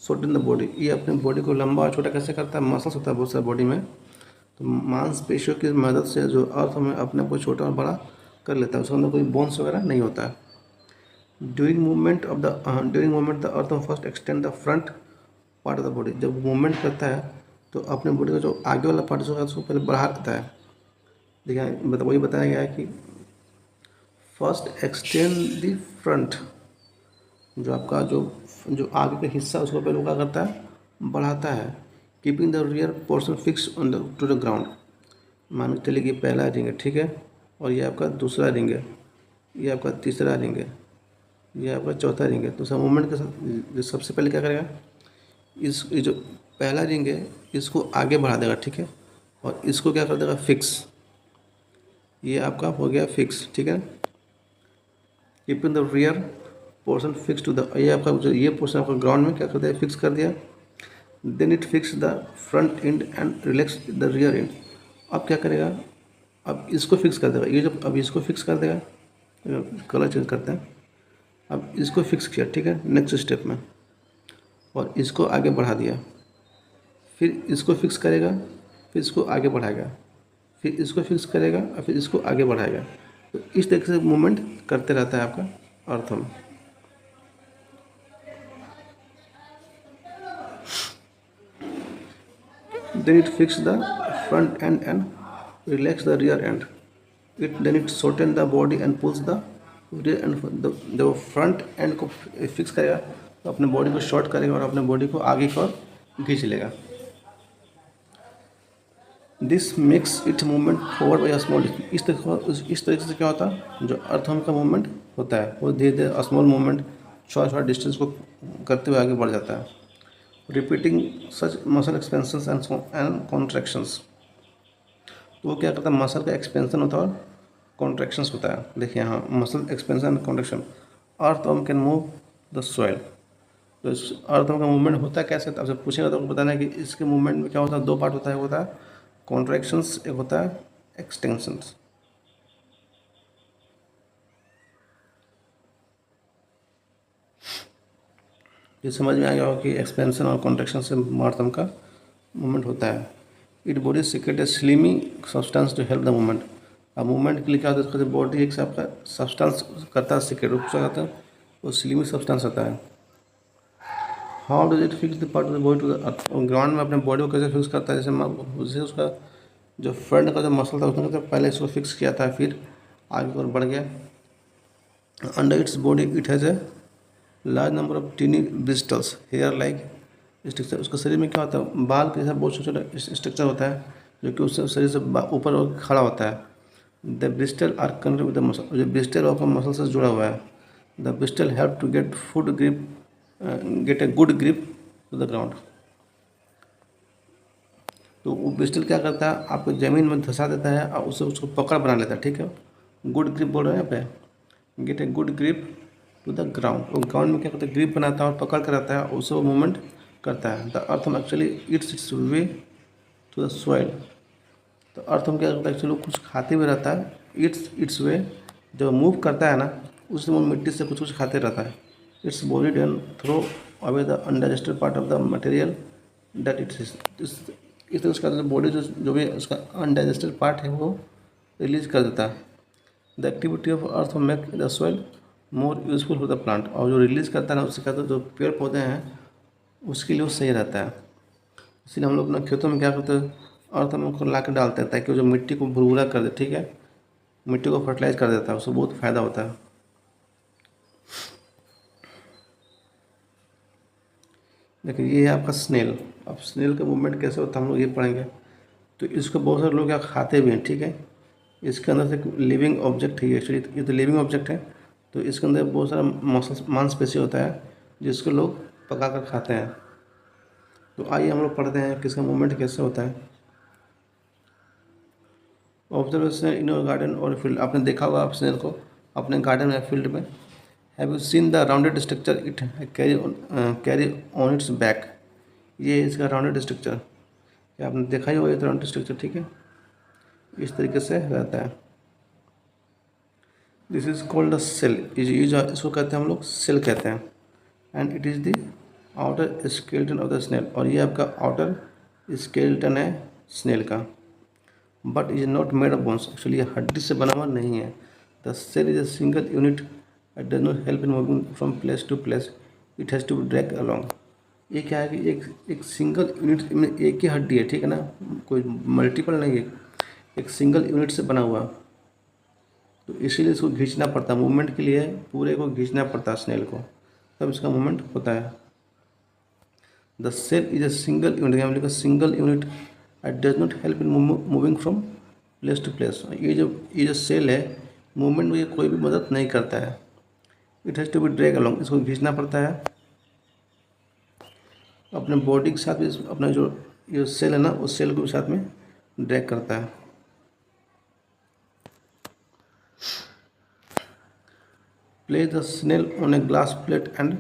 shorten the body. ये अपने बॉडी को लंबा और छोटा कैसे करता है? मसल्स होता है बहुत सारे बॉडी में, तो मांसपेशियों की मदद से जो अर्थवर्म है अपने आप को छोटा और बड़ा कर लेता है, उसके अंदर कोई बोन्स वगैरह नहीं होता है। During movement the earthworm first extend the front part of the body. जब मूवमेंट करता है तो अपने बॉडी का जो आगे वाला पार्ट होगा उसको पहले बढ़ा देता है। देखिए वही बताया गया है कि फर्स्ट एक्सटेंड द फ्रंट, जो आपका जो आगे का हिस्सा उसको पहले क्या करता है, बढ़ाता है। Keeping the rear portion fix on the two the ground. मान के चलिए कि पहला रिंग है, ठीक है, और ये आपका दूसरा रिंग है, ये आपका तीसरा रिंग है, ये आपका चौथा रिंग है। तो सब मूवमेंट के साथ सबसे पहले क्या करेगा, ये जो पहला रिंग है इसको आगे बढ़ा देगा, ठीक है, और इसको क्या कर देगा, फिक्स। ये आपका हो गया फिक्स, ठीक है। Keeping the rear portion fix to the, ये आपका जो ये पोर्शन आपका ग्राउंड में क्या कर दिया, फिक्स कर दिया। Then it fix the front end and relax the rear end. अब क्या करेगा, अब इसको फिक्स कर देगा, ये जो अब इसको फिक्स कर देगा, कलर चेंज करते हैं, अब इसको फिक्स किया, ठीक है। नेक्स्ट स्टेप में
और इसको आगे बढ़ा दिया, फिर इसको फिक्स करेगा, फिर इसको आगे बढ़ाएगा, फिर इसको फिक्स करेगा और फिर इसको आगे बढ़ाएगा। तो इस तरीके से मूवमेंट करते रहता है आपका अर्थम। Then it fixes the front end and relax the rear end. Then it shorten the body and pulls the rear end. जब फ्रंट एंड को फिक्स करेगा तो अपने बॉडी को शॉर्ट करेगा और अपने बॉडी को आगे की ओर खींच लेगा। This makes it movement forward by small. इस तरीके से क्या होता है, जो अर्थम का मूवमेंट होता है वो धीरे धीरे स्मॉल मूवमेंट छोटा डिस्टेंस को करते हुए आगे बढ़ जाता है। Repeating such muscle expansions and contractions. तो वो क्या करता है, मसल का एक्सपेंशन होता है और कॉन्ट्रैक्शंस होता है। देखिए यहाँ muscle expansion and contraction. Earthworm can move the soil. तो इस अर्थवर्म का मूवमेंट होता है कैसे, तो आपसे पूछेगा तो आपको बताना है कि इसके मूवमेंट में क्या होता है, दो पार्ट होता है। होता है कॉन्ट्रैक्शंस, एक होता है एक्सटेंशंस। ये समझ में आ गया होगा कि एक्सपेंशन और कॉन्ट्रैक्शन से अर्थवर्म का मूवमेंट होता है। It body secret a slimy substance to help the movement. अब मूवमेंट के लिए क्या होता है, उसका जो बॉडी एक से आपका सब्सटेंस करता है सीक्रेट रूप से आता है, वो स्लिमी सब्सटेंस होता है। How does it fix the part of the body to the earth. Ground में अपने बॉडी को कैसे फिक्स करता है, जैसे उसका जो फ्रंट का जो मसल था उसने पहले इसको फिक्स किया था, फिर आगे और बढ़ गया। Under its body it has a large number of tiny bristles hair like structure. उसके शरीर में क्या होता है, बाल के जैसा बहुत छोटा छोटा स्ट्रक्चर होता है जो कि उससे शरीर से ऊपर खड़ा होता है। The bristle are connected with the muscle. जो ब्रिस्टल आपका मसल से जुड़ा हुआ है। The bristle help to get a good grip to the ground. तो वो ब्रिस्टल क्या करता है, आपको ज़मीन में धंसा देता है और उसको पकड़ बना लेता है। ठीक है, गुड ग्रिप बोल रहे हैं यहाँ पे, get a good grip to the ground. वो ग्राउंड में क्या करता है, ग्रिप बनाता है और पकड़ कर रहता है, उससे वो मूवमेंट करता है। The earthworm actually its way to the soil. तो अर्थम क्या करता है, एक्चुअली कुछ खाते हुए रहता है। इट्स वे, जब मूव करता है ना, उससे वो मिट्टी से कुछ खाते रहता है। Its body done through away the undigested part of the material that it's. इस तरह उसका बॉडी जो भी उसका अनडाइजेस्टेड पार्ट है वो रिलीज कर देता है। The activity of earth make the soil more useful for the plant. और जो रिलीज करता है ना, उससे कहते हैं जो पेड़ पौधे हैं उसके लिए वो सही रहता है। इसलिए हम लोग अपने खेतों में क्या करते हैं, अर्थ हम उसको ला कर डालते हैं ताकि वो जो मिट्टी को भुरभुरा कर दे। ठीक है, मिट्टी को फर्टिलाइज कर देता है, उससे बहुत फ़ायदा होता है। देखिए ये है आपका स्नेल। अब स्नेल का मूवमेंट कैसे होता है हम लोग ये पढ़ेंगे। तो इसको बहुत सारे लोग क्या खाते भी हैं। ठीक है, इसके अंदर से एक लिविंग ऑब्जेक्ट है एक्चुअली, ये तो लिविंग ऑब्जेक्ट है। तो इसके अंदर बहुत सारा मांसपेशी होता है जिसको लोग पका कर खाते हैं। तो आइए हम लोग पढ़ते हैं कि इसका मूवमेंट कैसे होता है। ऑब्जर्वेशन इन योर गार्डन और फील्ड। आपने देखा होगा आप स्नेल को अपने गार्डन या फील्ड में। Have you seen the rounded structure it carry on it's back. ये इसका राउंडेड स्ट्रक्चर, क्या आपने देखा ही होगा ये राउंडेड स्ट्रक्चर। ठीक है, इस तरीके से रहता है। This is called the shell. ये जो इसको कहते हैं हम लोग सेल कहते हैं। And it is the outer skeleton of the snail. और ये आपका आउटर स्केलेटन है स्नेल का। But is not made of bones. Actually ये हड्डी से बना हुआ नहीं है। The shell is a single unit it does not help in moving from place to place, it has to be drag along. ये क्या है कि एक सिंगल यूनिट में एक ही हड्डी है। ठीक है ना, कोई मल्टीपल नहीं है, एक सिंगल यूनिट से बना हुआ। तो इसीलिए इसको खींचना पड़ता है, मूवमेंट के लिए पूरे को खींचना पड़ता है स्नेल को, तब इसका मूवमेंट होता है। The shell is a single unit, single unit it does not help in moving from place to place. ये जो सेल है मूवमेंट में ये कोई भी मदद नहीं करता है। It has to be drag along, इसको खींचना पड़ता है अपने बॉडी के साथ भी। अपना जो ये सेल है ना, उस सेल को भी साथ में ड्रैग करता है। Place the snail on a glass plate and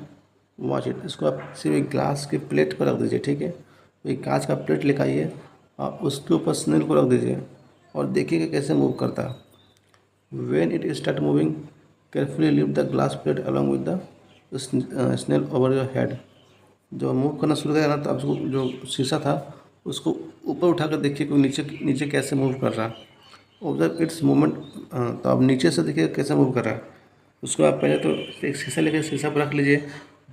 watch it. इसको आप किसी भी ग्लास के प्लेट पर रख दीजिए। ठीक है, वही कांच का प्लेट लेकर आइए और उसके ऊपर स्नेल को रख दीजिए और देखिएगा कैसे मूव करता है। When it start moving carefully lift the glass plate along with the snail over your head. जब मूव करना शुरू करेगा ना तो आप उसको जो शीशा था उसको ऊपर उठाकर देखिए कि नीचे नीचे कैसे मूव कर रहा है। Observe it's movement. तो आप नीचे से देखिए कैसे मूव कर रहा है। उसको आप पहले तो एक शीशा लेकर शीशा पर रख लीजिए।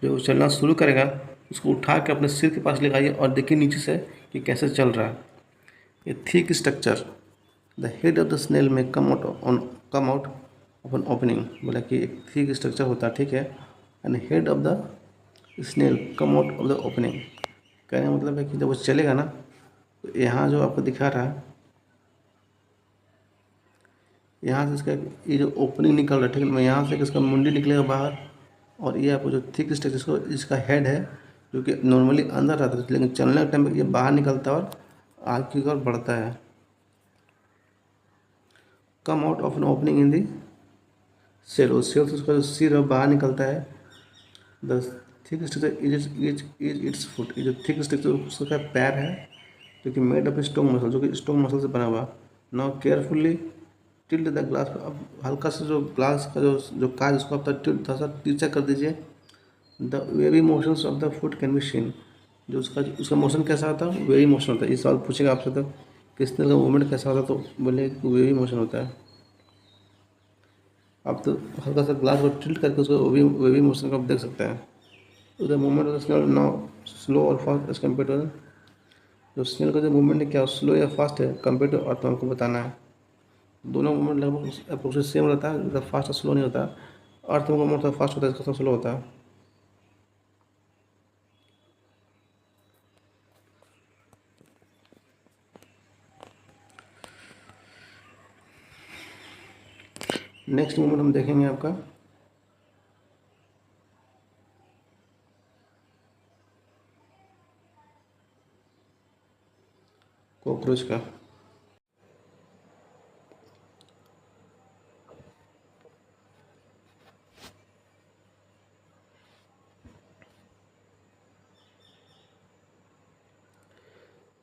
जब वो चलना शुरू करेगा उसको उठा के अपने सिर के पास लगाइए और देखिए नीचे से कि कैसे चल रहा है। A thick structure, the head of the snail में come out of an opening. बोला कि एक थिक स्ट्रक्चर होता है, ठीक है, and head of the snail come out of the opening. कहने का मतलब है कि जब वो चलेगा ना तो यहाँ जो आपको दिखा रहा है, यहाँ से इसका ये जो ओपनिंग निकल रहा है, ठीक है, मैं यहाँ से इसका मुंडी निकलेगा बाहर, और ये आपको जो थिक स्ट्रक्चर इसको इसका हेड है जो कि नॉर्मली अंदर रहता है, लेकिन चलने के टाइम पे ये बाहर निकलता है और आगे की ओर बढ़ता है। Come out of an opening in the shell, उस सेल से उसका जो सिर है बाहर निकलता है। The thick structure is its foot, ये जो थिक स्ट्रक्चर उसका पैर है जो कि मेड ऑफ स्ट्रॉन्ग मसल, जो कि स्ट्रॉन्ग मसल से बना हुआ। Now carefully tilt the glass. अब हल्का सा जो ग्लास का जो काज उसको आप थोड़ा सा नीचा कर दीजिए। The wavy motions of the foot can be seen, जो उसका मोशन कैसा होता है, वेवी मोशन होता है। ये सवाल पूछेगा आपसे तो किस तरह का मूवमेंट कैसा होता है, तो बोले वेवी मोशन होता है। आप तो हल्का सा ग्लास को टिल्ट करके उसको वेवी मोशन को आप देख सकते हैं। The movement of the snail now slow और फास्ट एज कम्पेयर टू, जो स्नेल का जो मूवमेंट है क्या स्लो या फास्ट है कम्पेयर टू अर्थ, हमको बताना है। दोनों मूवमेंट लगभग अप्रोक्सीमेट सेम रहता है, ज़्यादा फास्ट और स्लो नहीं होता। अर्थ का मूवमेंट थोड़ा फास्ट होता है, इसका स्लो होता है। नेक्स्ट मूवमेंट हम देखेंगे आपका कॉकरोच का।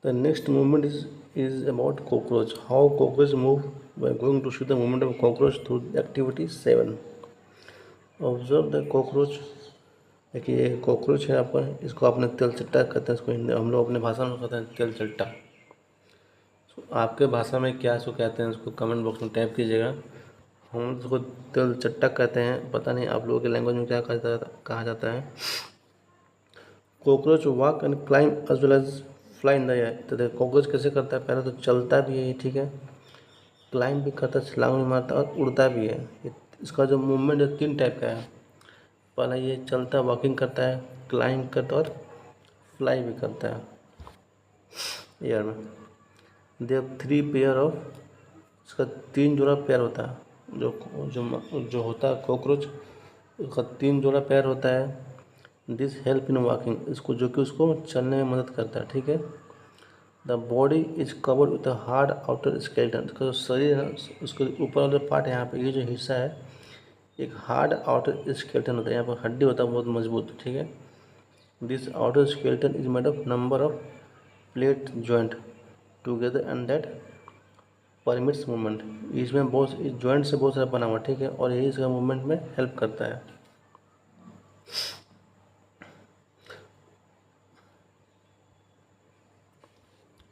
The next movement is about cockroach. How cockroach move? We are going to see the movement of cockroach through activity 7. Observe the cockroach. देखिए ये कॉकरोच है आपका, इसको आपने तेल चट्टा कहते हैं, इसको हम लोग अपने भाषा में कहते हैं तेल चट्टा। आपके भाषा में क्या इसको कहते हैं उसको कमेंट बॉक्स में टाइप कीजिएगा। हम इसको तेल चट्टा कहते हैं, पता नहीं आप लोगों के लैंग्वेज में क्या कहा जाता है। Cockroach walk and climb as well as fly in the air. तो देखो कॉकरोच कैसे करता है, पहले तो चलता भी है ये, ठीक है, क्लाइंब भी करता है, छलांग भी मारता है और उड़ता भी है। इसका जो मूवमेंट है 3 टाइप का है। पहला ये चलता वॉकिंग करता है, क्लाइंब करता है और फ्लाई भी करता है एयर में। दे हैव 3 पेयर ऑफ, इसका 3 जोड़ा पैर होता है। जो होता है कॉकरोच, उसका 3 जोड़ा पैर होता है। दिस हेल्प इन वॉकिंग, इसको जो कि उसको चलने में मदद करता है, ठीक है। The body is covered with a hard outer skeleton, इसका जो शरीर है उसके ऊपर वाला पार्ट है, यहाँ पे ये जो हिस्सा है एक हार्ड आउटर स्केलेटन होता है, यहाँ पर हड्डी होता है बहुत मजबूत, ठीक है। This outer skeleton is made of number of plate joint together and that permits movement. इसमें बहुत जॉइंट से बहुत सारा बना हुआ, ठीक है, और यही इसका मूवमेंट में हेल्प करता है।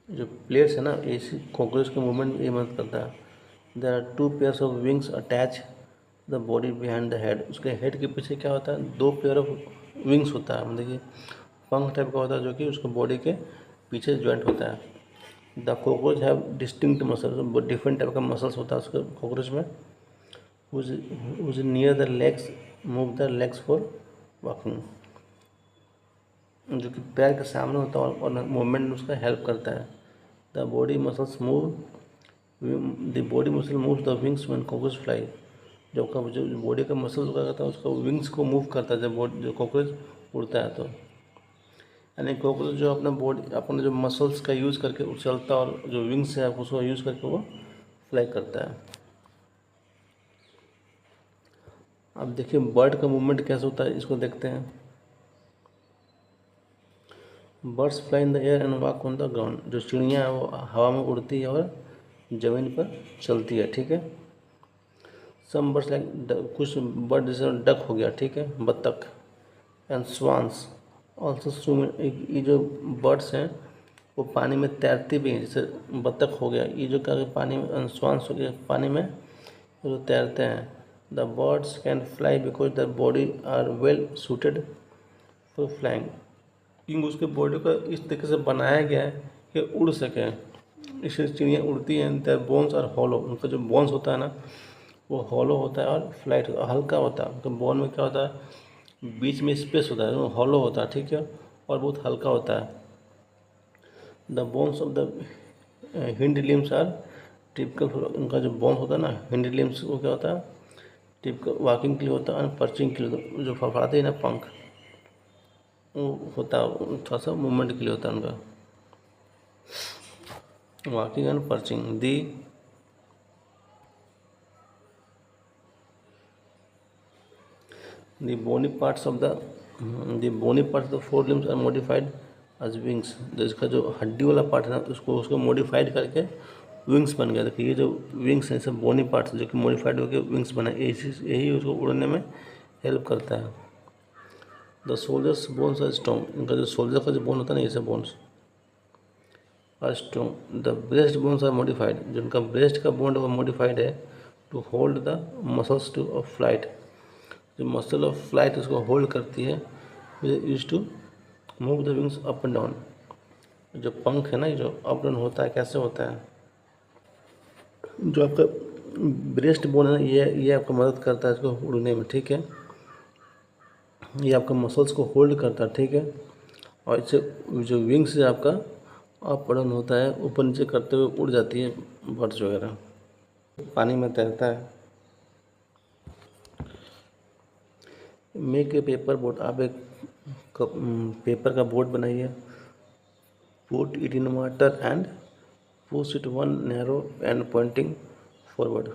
जो प्लेट्स है ना इसी कॉकरोच के मूवमेंट में ये मदद करता है। There are 2 pairs of wings attach the body behind the head, उसके हेड के पीछे क्या होता है 2 पेयर ऑफ विंग्स होता है, देखिए पंख टाइप का होता है जो कि उसके बॉडी के पीछे ज्वाइंट होता है। The cockroach have distinct muscles, different type का मसल्स होता है उसके कॉकरोच में। उज near the legs move the legs for walking, जो कि पैर के सामने होता है और मूवमेंट उसका हेल्प करता है। The body muscles move, the body muscle moves the wings when cockroach fly, जो बॉडी का मसल करता है उसका विंग्स को मूव करता है जो कॉकरोच उड़ता है। तो यानी कॉकरोच जो अपना जो मसल्स का यूज़ करके उछलता है और जो विंग्स है उसको यूज़ करके वो फ्लाई करता है। अब देखिए बर्ड का मूवमेंट कैसे होता है, इसको देखते हैं। Birds fly in the air and walk on the ground, जो चिड़ियाँ हैं वो हवा में उड़ती है और ज़मीन पर चलती है, ठीक है। सम बर्ड्स लाइक, कुछ बर्ड जैसे डक हो गया, ठीक है, बत्तख, एंड स्वान्स
ऑल्सो स्विम, ये जो बर्ड्स हैं वो पानी में तैरती भी हैं, जैसे बत्तख हो गया, ये जो क्या पानी में स्वांस हो गया, पानी में वो तैरते हैं। The birds can fly because the body are well suited for flying, क्योंकि उसके बॉडी को इस तरीके से बनाया गया है कि उड़ सके, इससे चिड़ियाँ उड़ती हैं। देयर बोन्स आर हॉलो, उनका जो बोन्स होता है ना वो हॉलो होता है और फ्लाइट हल्का होता है। उनके बोन में क्या होता है, बीच में स्पेस होता है, वो हॉलो होता है, ठीक है, और बहुत हल्का होता है। The bones of the hind limbs are typical, उनका जो बोन्स होता है ना हिंड लिम्स, वो क्या होता है, टिपिकल वॉकिंग के लिए होता है और पर्चिंग के लिए, जो फड़फड़ाते हैं ना पंख, वो होता है थोड़ा सा मूवमेंट के लिए होता है उनका, walking and perching. The bony parts of the forelimbs are modified as wings। जो इसका जो हड्डी वाला पार्ट है ना उसको मॉडिफाइड करके विंग्स बन गया। देखिए ये जो विंग्स हैं सब बोनी पार्ट्स जो कि मॉडिफाइड होकर विंग्स बना, यही उसको उड़ने में हेल्प करता है। The shoulders bones are strong, इनका जो सोल्जर का जो बोन होता है ना ये सब bones are strong. The breast bones are modified, जो उनका ब्रेस्ट का बोन है वो मॉडिफाइड है to hold the muscles to of flight, जो मसल ऑफ फ्लाइट उसको होल्ड करती है, use to move the wings up and down. जो पंख है ना ये जो अप डाउन होता है, कैसे होता है, जो आपका ब्रेस्ट बोन है ना ये आपको मदद करता है इसको उड़ने में, ठीक है, ये आपका मसल्स को होल्ड करता है, ठीक है, और इससे जो विंग्स है आपका अप डाउन होता है, ऊपर नीचे करते हुए उड़ जाती है बर्ड्स वगैरह, पानी में तैरता है। मेक ए पेपर बोट, आप एक पेपर का बोट बनाइए। Put it in water and push it one narrow and Poynting forward,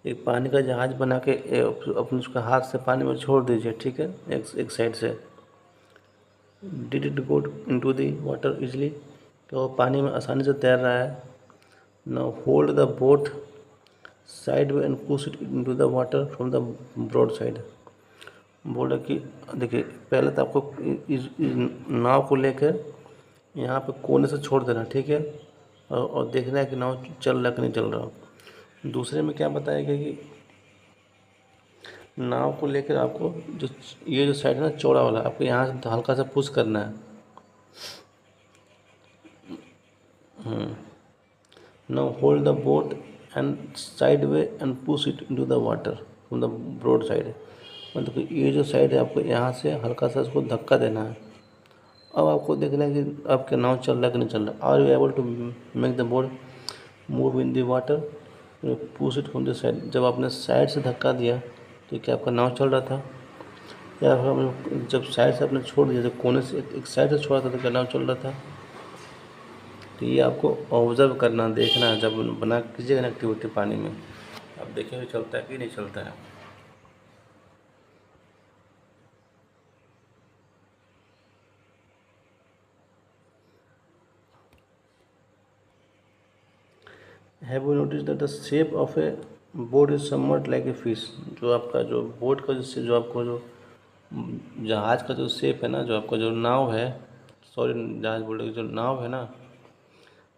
एक पानी का जहाज बना के अपने उसका हाथ से पानी में छोड़ दीजिए, ठीक है, एक साइड से। Did it go into the water easily, तो वो पानी में आसानी से तैर रहा है। Now hold the boat side way and push it into the water from the broad side. बोला कि देखिए पहले तो आपको इस नाव को लेकर यहाँ पे कोने से छोड़ देना, ठीक है, और देखना है कि नाव चल रहा है कि नहीं चल रहा। दूसरे में क्या बताया गया कि नाव को लेकर आपको जो ये जो साइड है ना चौड़ा वाला, आपको यहाँ से हल्का सा पुश करना है। Now hold the boat and side way and push it into the water from the broad side, मतलब कि ये जो साइड है आपको यहाँ से हल्का सा इसको धक्का देना है। अब आपको देखना है कि आपके नाव चल रहा है कि नहीं चल रहा। Are you able to make the boat move in the water, push it from the side, जब आपने साइड से धक्का दिया तो क्या आपका नाव चल रहा था, या जब साइड से आपने छोड़ दिया, जब कोने से एक साइड से छोड़ा था तो क्या नाव चल रहा था। तो ये आपको ऑब्जर्व करना, देखना है, जब बना कीजिएगा ना एक्टिविटी पानी में, आप देखेंगे चलता है कि नहीं चलता है। Have you notice that the shape of A boat is somewhat like a fish, जो आपका जो बोट का जिससे जो आपको जो जहाज़ का जो शेप है ना, जो आपका जो नाव है, सॉरी जहाज़ बोल रहे जो नाव है ना,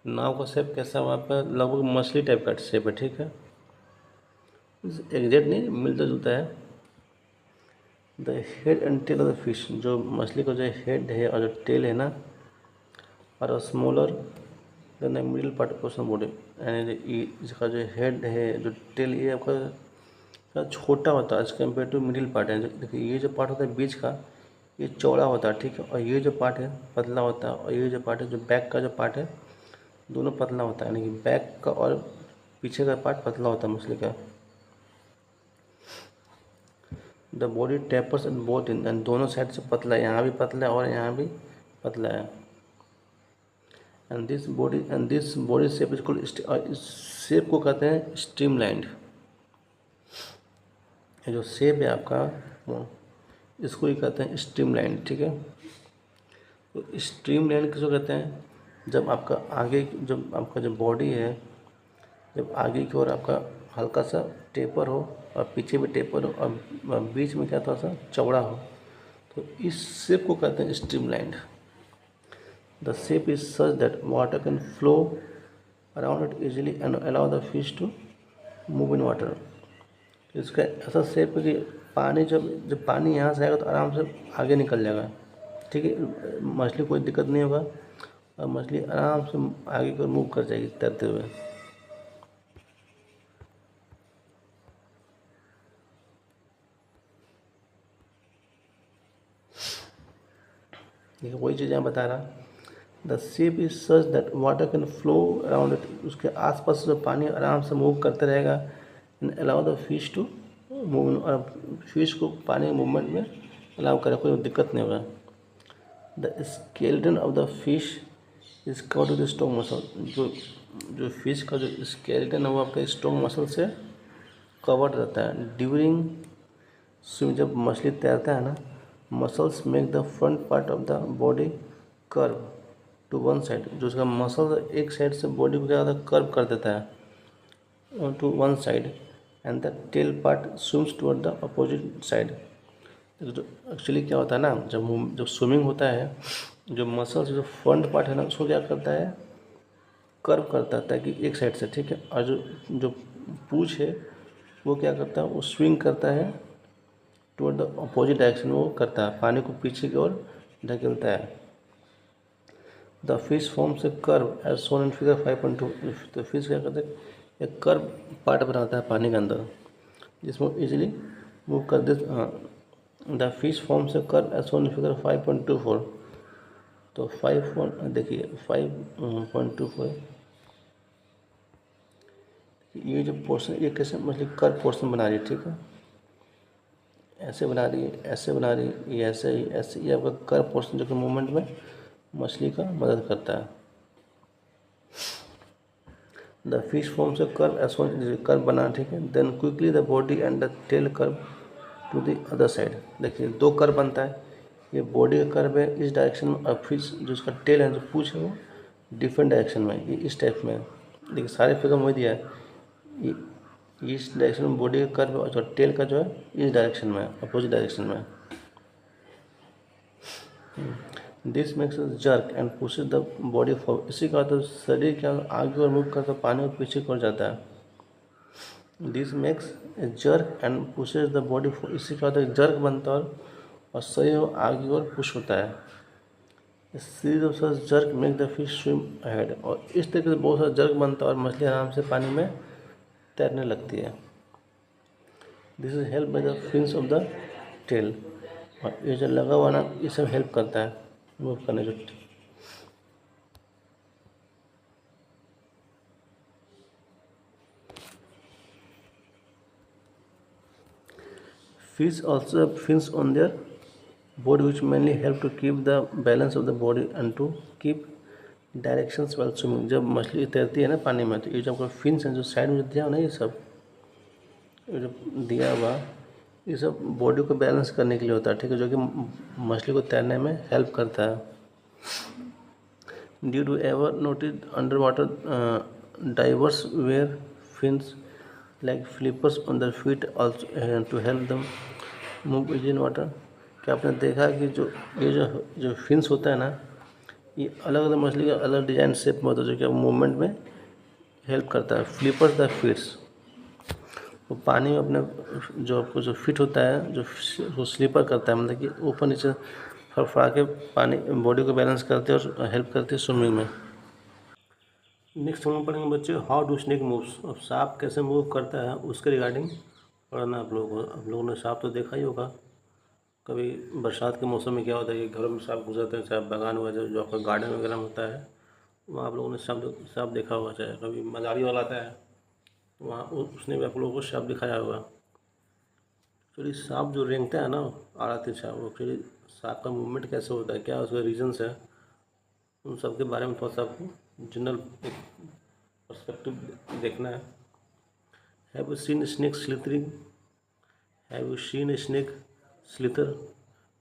नाव का शेप कैसा हुआ आपका, लगभग मछली टाइप का शेप है, ठीक है, एग्जैक्ट नहीं मिलता जुलता है। The head and tail of the fish, जो मछली का जो हेड है और जो टेल है ना, और smaller than the middle part of body, यानी इसका जो हेड है जो टेल ये आपका छोटा होता है as compare to middle part है। देखिए ये जो पार्ट होता है बीच का ये चौड़ा होता है, ठीक है, और ये जो पार्ट है पतला होता है, और ये जो पार्ट है जो बैक का जो पार्ट है दोनों पतला होता है, यानी कि बैक का और पीछे का पार्ट पतला होता है मछली का। The body tapers and both in, and दोनों साइड से पतला है, यहाँ भी पतला है और यहाँ भी पतला है। एंड दिस बॉडी शेप इसको इस शेप को कहते हैं स्ट्रीमलाइंड। ये जो शेप है आपका इसको ही कहते हैं स्ट्रीमलाइंड, ठीक है। तो स्ट्रीमलाइंड किसको कहते हैं, जब आपका जो बॉडी है जब आगे की ओर आपका हल्का सा टेपर हो और पीछे भी टेपर हो और बीच में क्या थोड़ा सा चौड़ा हो, तो इस शेप को कहते हैं streamlined. The shape is such that water can flow around it easily and allow the fish to move in water. इसका ऐसा शेप है कि पानी जब पानी यहाँ से आएगा तो आराम से आगे निकल जाएगा, ठीक है, मछली कोई दिक्कत नहीं होगा और मछली आराम से आगे को मूव कर जाएगी तैरते हुए। देखिए वही चीज़ यहाँ बता रहा, the shape is such that water can flow around it, उसके आसपास जो पानी आराम से मूव करते रहेगा and allow the fish to move, और फिश को पानी मूवमेंट में अलाउ करे, कोई दिक्कत नहीं होगा। The skeleton of the fish is covered with strong muscle, जो फिश का जो स्केलेटन है वो आपका स्ट्रॉन्ग मसल से कवर्ड रहता है। ड्यूरिंग स्विम, जब मछली तैरता है ना, muscles make the front part of the body curve to one side, जो उसका मसल एक साइड से बॉडी को क्या होता है, कर्व कर देता है to one side, and the tail part swims toward the opposite side. तो एक्चुअली क्या होता है ना, जब स्विमिंग होता है, जो मसल्स जो फ्रंट पार्ट है ना उसको क्या करता है, कर्व करता है ताकि एक साइड से, ठीक है, और जो पूंछ है वो क्या करता है, वो स्विंग करता है टुवर्ड द अपोजिट डायरेक्शन, वो करता है, पानी को पीछे की ओर ढकेलता है। The fish forms a curve as shown in figure 5.2। तो फिश क्या करता है, एक कर्व पार्ट बनाता है पानी के अंदर जिसमें इजीली मूव कर दे। The fish forms a curve as shown in figure 5.24। तो 5 देखिए 5.24 ये जो पोर्शन, ये कैसे मछली कर्व पोर्शन बना रही है, ठीक है, ऐसे बना रही है, ऐसे बना रही है, ये ऐसे ही ऐसे, ये आपका कर्व पोर्शन जो कि मूवमेंट में मछली का मदद करता है। The fish forms a curve as one, curve बना, ठीक है, then quickly the body and the tail curve to the other side. देखिए दो कर्व बनता है, ये बॉडी का कर्व है इस डायरेक्शन में, और फिश जो उसका टेल है जो पूछ है वो डिफरेंट डायरेक्शन में, ये इस टाइप में। देखिए सारे फिगर में वही दिया है, ये इस डायरेक्शन में बॉडी का कर्व, और टेल का जो है इस डायरेक्शन में, अपोजिट डायरेक्शन में। This makes jerk and pushes the body forward. इसी का तो शरीर क्या आगे और मूव करता है, पानी और पीछे की ओर जाता है। This makes jerk and pushes the body forward. इसी का तो जर्क बनता है और शरीर आगे और पुश होता है। Series of such jerk make the fish swim ahead. और इस तरीके से बहुत सारा जर्क बनता है और मछली आराम से पानी में तैरने लगती है। This is help by the fins of the tail. और ये जो लगा हुआ ना, ये सब हेल्प करता है मूव करने जो। Fish also have fins on their body which mainly help to keep the balance of the body and to keep directions while swimming। जब मछली तैरती है ना पानी में, तो ये जो आपका फिन्स हैं जो साइड में दिया हुआ ना, ये सब ये जो दिया हुआ, ये सब बॉडी को बैलेंस करने के लिए होता है, ठीक है, जो कि मछली को तैरने में हेल्प करता है। Due to ever notice under water divers wear fins like flippers on the feet also to help them move is in water. क्या आपने देखा कि ये जो फिन्स होता है ना, ये अलग अलग मछली का अलग डिजाइन शेप में होता है, जो कि मूवमेंट में हेल्प करता है। फ्लिपर्स द फीट्स, वो पानी में अपने जो आपको जो फिट होता है, जो स्लीपर करता है, मतलब कि ऊपर नीचे फड़फड़ा के पानी बॉडी को बैलेंस करते हैं और हेल्प करती है स्विमिंग में। नेक्स्ट हम पढ़ेंगे बच्चे हाउ डू स्नेक मूव्स। अब सांप कैसे मूव करता है उसके रिगार्डिंग पढ़ना आप लोगों को। आप लोगों ने सांप तो देखा ही होगा, कभी बरसात के मौसम में क्या होता है कि घरों में सांप गुजरते हैं, चाहे बागान वगैरह जो आपका गार्डन वगैरह में होता है, वहाँ आप लोगों ने सांप देखा होगा। चाहे कभी मदारी वाला आता है वहाँ उसने भी आप लोगों को सांप दिखाया होगा। एक्चुअली सांप जो रेंगता है ना आड़ा तिरछा, वो एक्चुअली सांप का मूवमेंट कैसे होता है, क्या उसका रीजन्स है, उन सब के बारे में थोड़ा सा आपको जनरल पर्सपेक्टिव देखना है। Have you seen snake slithering? Have you seen a snake slither?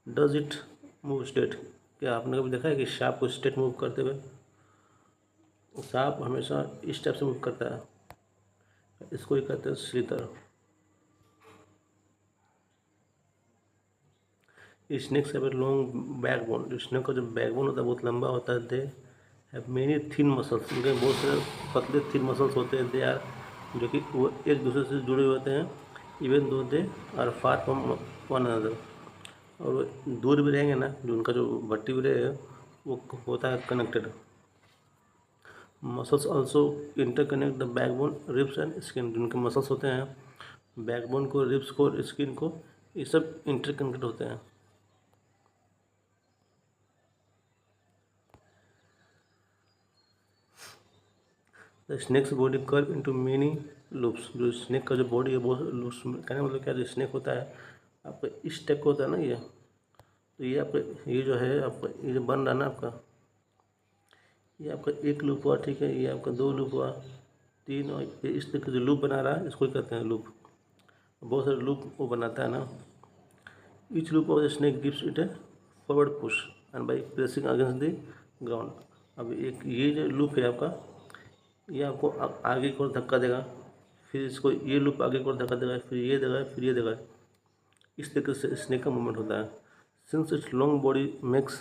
Does it move straight? क्या आपने कभी देखा है कि सांप को स्ट्रेट मूव करते हुए? सांप हमेशा इस टाइप से मूव करता है, इसको ही कहते हैं slither. Snakes have a long backbone. जो स्नेक का जो बैकबोन होता है बहुत लंबा होता है। They have many thin muscles, उनके बहुत सारे पतले थिन मसल्स होते हैं। दे आर, जो कि वो एक दूसरे से जुड़े होते हैं। Even though they are far from one another, और वो दूर भी रहेंगे ना, जो उनका जो वर्टिब्रे है वो होता है connected. Muscles also interconnect the backbone, ribs and skin. जिनके मसल्स होते हैं बैकबोन को, रिब्स को, स्किन को, ये सब इंटरकनेक्टेड होते हैं। The snacks body curve into many loops. जो स्नेक का जो बॉडी है बहुत लूप्स, कहने का मतलब क्या, जो स्नेक होता है आपका इस टाइप का होता है ना ये। तो ये आपका ये जो है आपका ये जो बन रहा है ना आपका, ये आपका एक लूप हुआ, ठीक है, ये आपका दो लूप हुआ, तीन, और ये इस तरह का जो लूप बना रहा है इसको ही कहते हैं लूप। बहुत सारे लूप वो बनाता है ना। Each loop of the snake gives it A forward push and by pressing against the ground. अब एक ये जो लूप है आपका, ये आपको आगे की ओर धक्का देगा, फिर इसको ये लूप आगे की ओर धक्का देगा, फिर ये देगा, फिर ये देगा। इस तरीके से स्नेक का मूवमेंट होता है। Since it's long body makes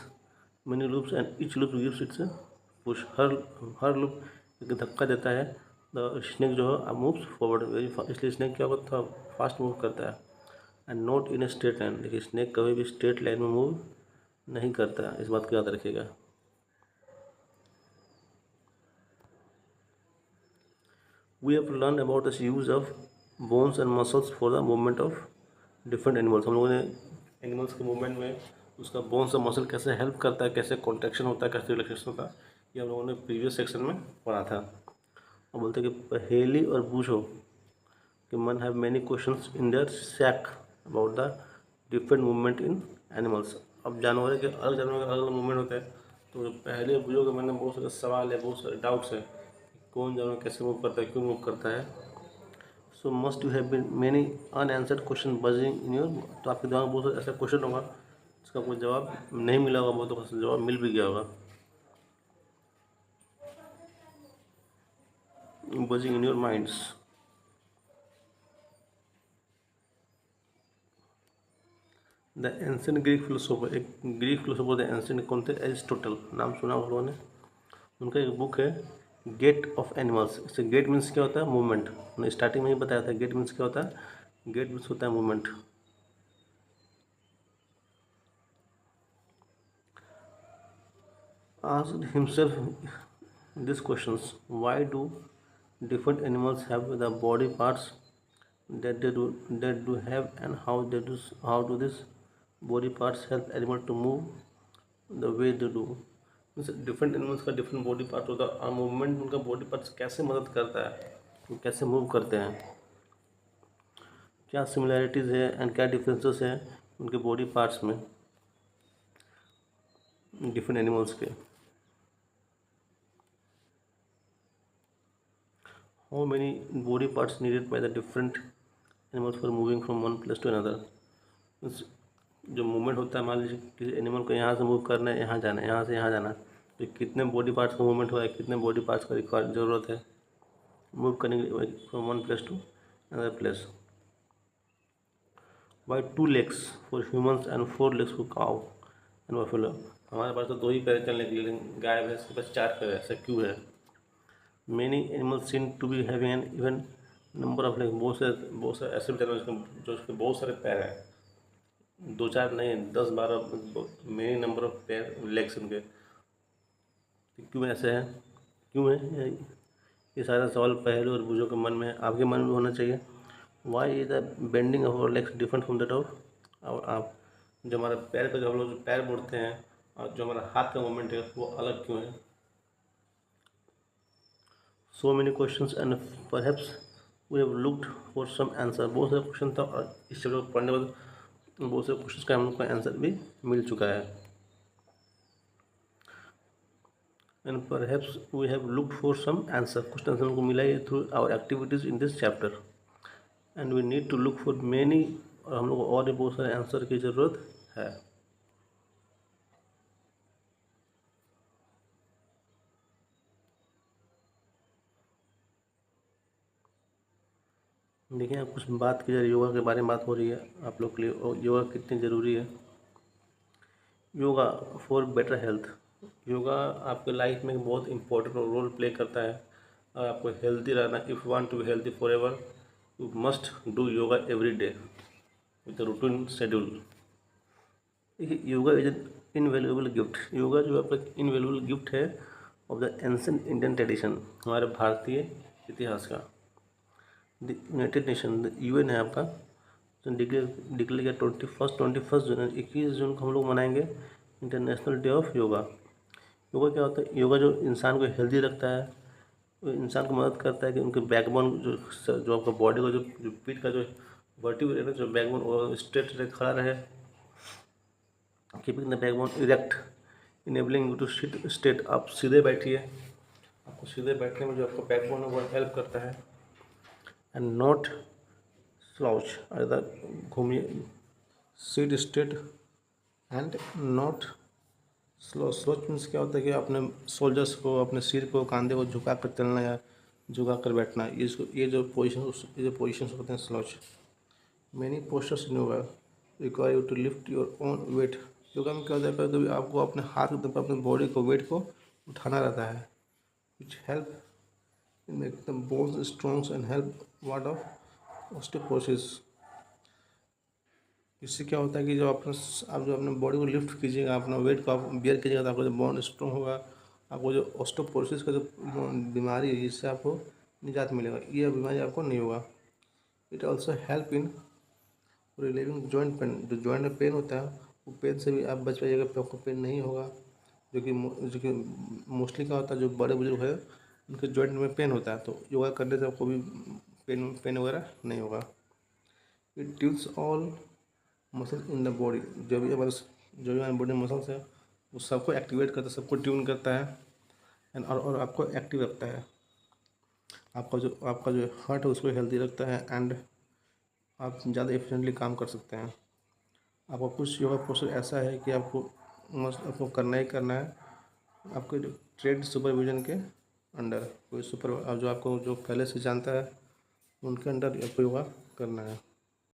many loops and each loop gives it's push. Her loop एक धक्का देता है, द स्नेक जो है मूव्स फॉरवर्ड वेरी फास्ट। इसलिए स्नेक क्या होता है, फास्ट मूव करता है। And not in a straight line. देखिए स्नेक कभी भी स्ट्रेट लाइन में मूव नहीं करता है, इस बात को याद रखिएगा। We have learned about the use of bones and muscles for the movement of different animals। हम लोगों ने एनिमल्स के मूवमेंट में उसका बोन्स और मसल कैसे हेल्प करता है, कैसे कॉन्ट्रैक्शन होता है, कैसे रिलैक्सेशन होता है, ये हम लोगों ने प्रीवियस सेक्शन में पढ़ा था। और बोलते हैं कि पहेली और बूझो कि मन have many questions in their sack about the different movement in animals. अब जानवर के अलग अलग मूवमेंट होते हैं, तो पहले और बूझो के मन में बहुत सारे सवाल है, बहुत सारे डाउट्स है, कौन जानवर कैसे मूव करता है, क्यों मूव करता है। So must you have been many unanswered question buzzing in your. तो आपके दिमाग में बहुत सारा ऐसा क्वेश्चन होगा जिसका कोई जवाब नहीं मिला होगा, बहुत तो जवाब मिल भी गया होगा। Buzzing in your minds. The ancient Greek philosopher, एक ग्रीक फिलोसोफर द एंशिएंट कौन थे, एरिस्टोटल, नाम सुना आप लोगों ने। उनका एक बुक है गेट ऑफ एनिमल्स। इससे गेट मीन्स क्या होता है, मूवमेंट। मैंने स्टार्टिंग में ही बताया था गेट मीन्स क्या होता है, गेट मीन्स होता है movement. Asked himself these questions: why do different animals have the body parts that do have, and how do these body parts help animal to move the way they do। Different animals का डिफरेंट बॉडी पार्ट होता है, और मूवमेंट में उनका बॉडी पार्ट्स कैसे मदद करता है, वो कैसे मूव करते हैं, क्या सिमिलैरिटीज़ है एंड क्या डिफरेंसेस हैं उनके बॉडी पार्ट्स में डिफरेंट एनिमल्स के। How many body parts needed by the different animals for moving from one place to another। जो मूवमेंट होता है, मान लीजिए किसी एनिमल को यहाँ से मूव करना है, यहाँ जाना है, यहाँ से यहाँ जाना है, तो कितने बॉडी पार्ट्स का मूवमेंट हुआ है, कितने बॉडी पार्ट्स का रिक्वायर ज़रूरत है मूव करने के लिए from one place to another place. By 2 legs for humans and 4 legs for cow and buffalo. हमारे पास तो 2 ही पैर चलने के लिए, लेकिन गाय भैंस के पास 4 पैर है, ऐसा क्यों है। Many animals seem to be having an even number of legs। बहुत से ऐसे भी जानवर जो उसके बहुत सारे पैर हैं, 2-4 नहीं, 10-12, मेनी नंबर ऑफ पैर लेग्स उनके। क्यों ऐसे है, क्यों है, ये सारा सवाल पहलू और बूझों के मन में, आपके मन में होना चाहिए। Why is the bending of our legs different from that of our ape. जो हमारा पैर का, जो हम लोग जो पैर मोड़ते हैं और जो हमारा हाथ का मूवमेंट है वो अलग क्यों है। So many questions and perhaps we have looked for some answer। बहुत सारे क्वेश्चन था और इस चैप्टर को पढ़ने के बाद बहुत सारे क्वेश्चन का हम लोग को आंसर भी मिल चुका है। And perhaps we have looked for some answer, कुछ आंसर हमको मिला है through our activities in this chapter. And we need to look for many, और हम लोग को और भी बहुत सारे आंसर की ज़रूरत है। देखिए, आप कुछ बात की जा रही है, योगा के बारे में बात हो रही है आप लोग के लिए, और योगा कितनी ज़रूरी है। Yoga for better health. Yoga आपके लाइफ में बहुत इंपॉर्टेंट रोल प्ले करता है। और आपको हेल्दी रहना, if want to be healthy for ever, you must do yoga every day with routine schedule. Yoga is an invaluable gift. Yoga जो आपका इनवैल्यूएबल गिफ्ट है of the ancient Indian tradition, हमारे भारतीय इतिहास का। The United Nation, the UN है आपका, जो डिक्लेयर किया 21 जून, 21 जून को हम लोग मनाएंगे international day of yoga. Yoga क्या होता है? योगा जो इंसान को हेल्दी रखता है, वो इंसान को मदद करता है कि उनके बैकबोन जो आपका बॉडी का जो पीठ का जो वर्टिब्रा है, जो बैकबोन वो स्ट्रेट रहे, खड़ा रहे, keeping the backbone erect, enabling you to sit straight. आप सीधे बैठिए, आपको सीधे बैठने में जो आपका बैकबोन है वो हेल्प करता है। एंड नॉट स्लाउच, अगर घूमिए, sit straight and not slouch means क्या होता है कि अपने सोल्जर्स को, अपने सिर को, कंधे को झुका कर चलना या झुका कर बैठना, ये जो पोजिशन होते हैं slouch. Many posters in yoga require you to lift your own weight. Yoga में क्या होता है, कभी आपको अपने हाथ के अपने बॉडी को, वेट को उठाना रहता है, which help in make the bones strong and help what of osteoporosis. इससे क्या होता है कि आप जो अपने बॉडी को लिफ्ट कीजिएगा, अपना वेट को आप बियर कीजिएगा, तो आपका जो बोन स्ट्रॉन्ग होगा, आपको जो ऑस्टियोपोरोसिस का जो बीमारी है, इससे आपको निजात मिलेगा, ये बीमारी आपको नहीं होगा। It also help in relieving joint pain. जो जॉइंट में पेन होता है, वो पेन से भी आप बच पाइएगा, आपको पेन नहीं होगा। जो कि मोस्टली क्या होता है, जो बड़े बुजुर्ग है उनके जॉइंट में पेन होता है, तो योगा करने से आपको भी पेन वगैरह नहीं होगा। It tunes all muscle in the body. जो भी हमारे बॉडी मसल्स है वो सबको एक्टिवेट करता है, सबको ट्यून करता है, एंड और आपको एक्टिव रखता है। आपका जो हार्ट है उसको हेल्दी रखता है, एंड आप ज़्यादा एफिशिएंटली काम कर सकते हैं। आपको कुछ योगा पोस्चर ऐसा है कि आपको करना ही करना है, आपके ट्रेड सुपरविजन के अंडर। कोई जो आपको जो पहले से जानता है, उनके अंडर आपको योगा करना है।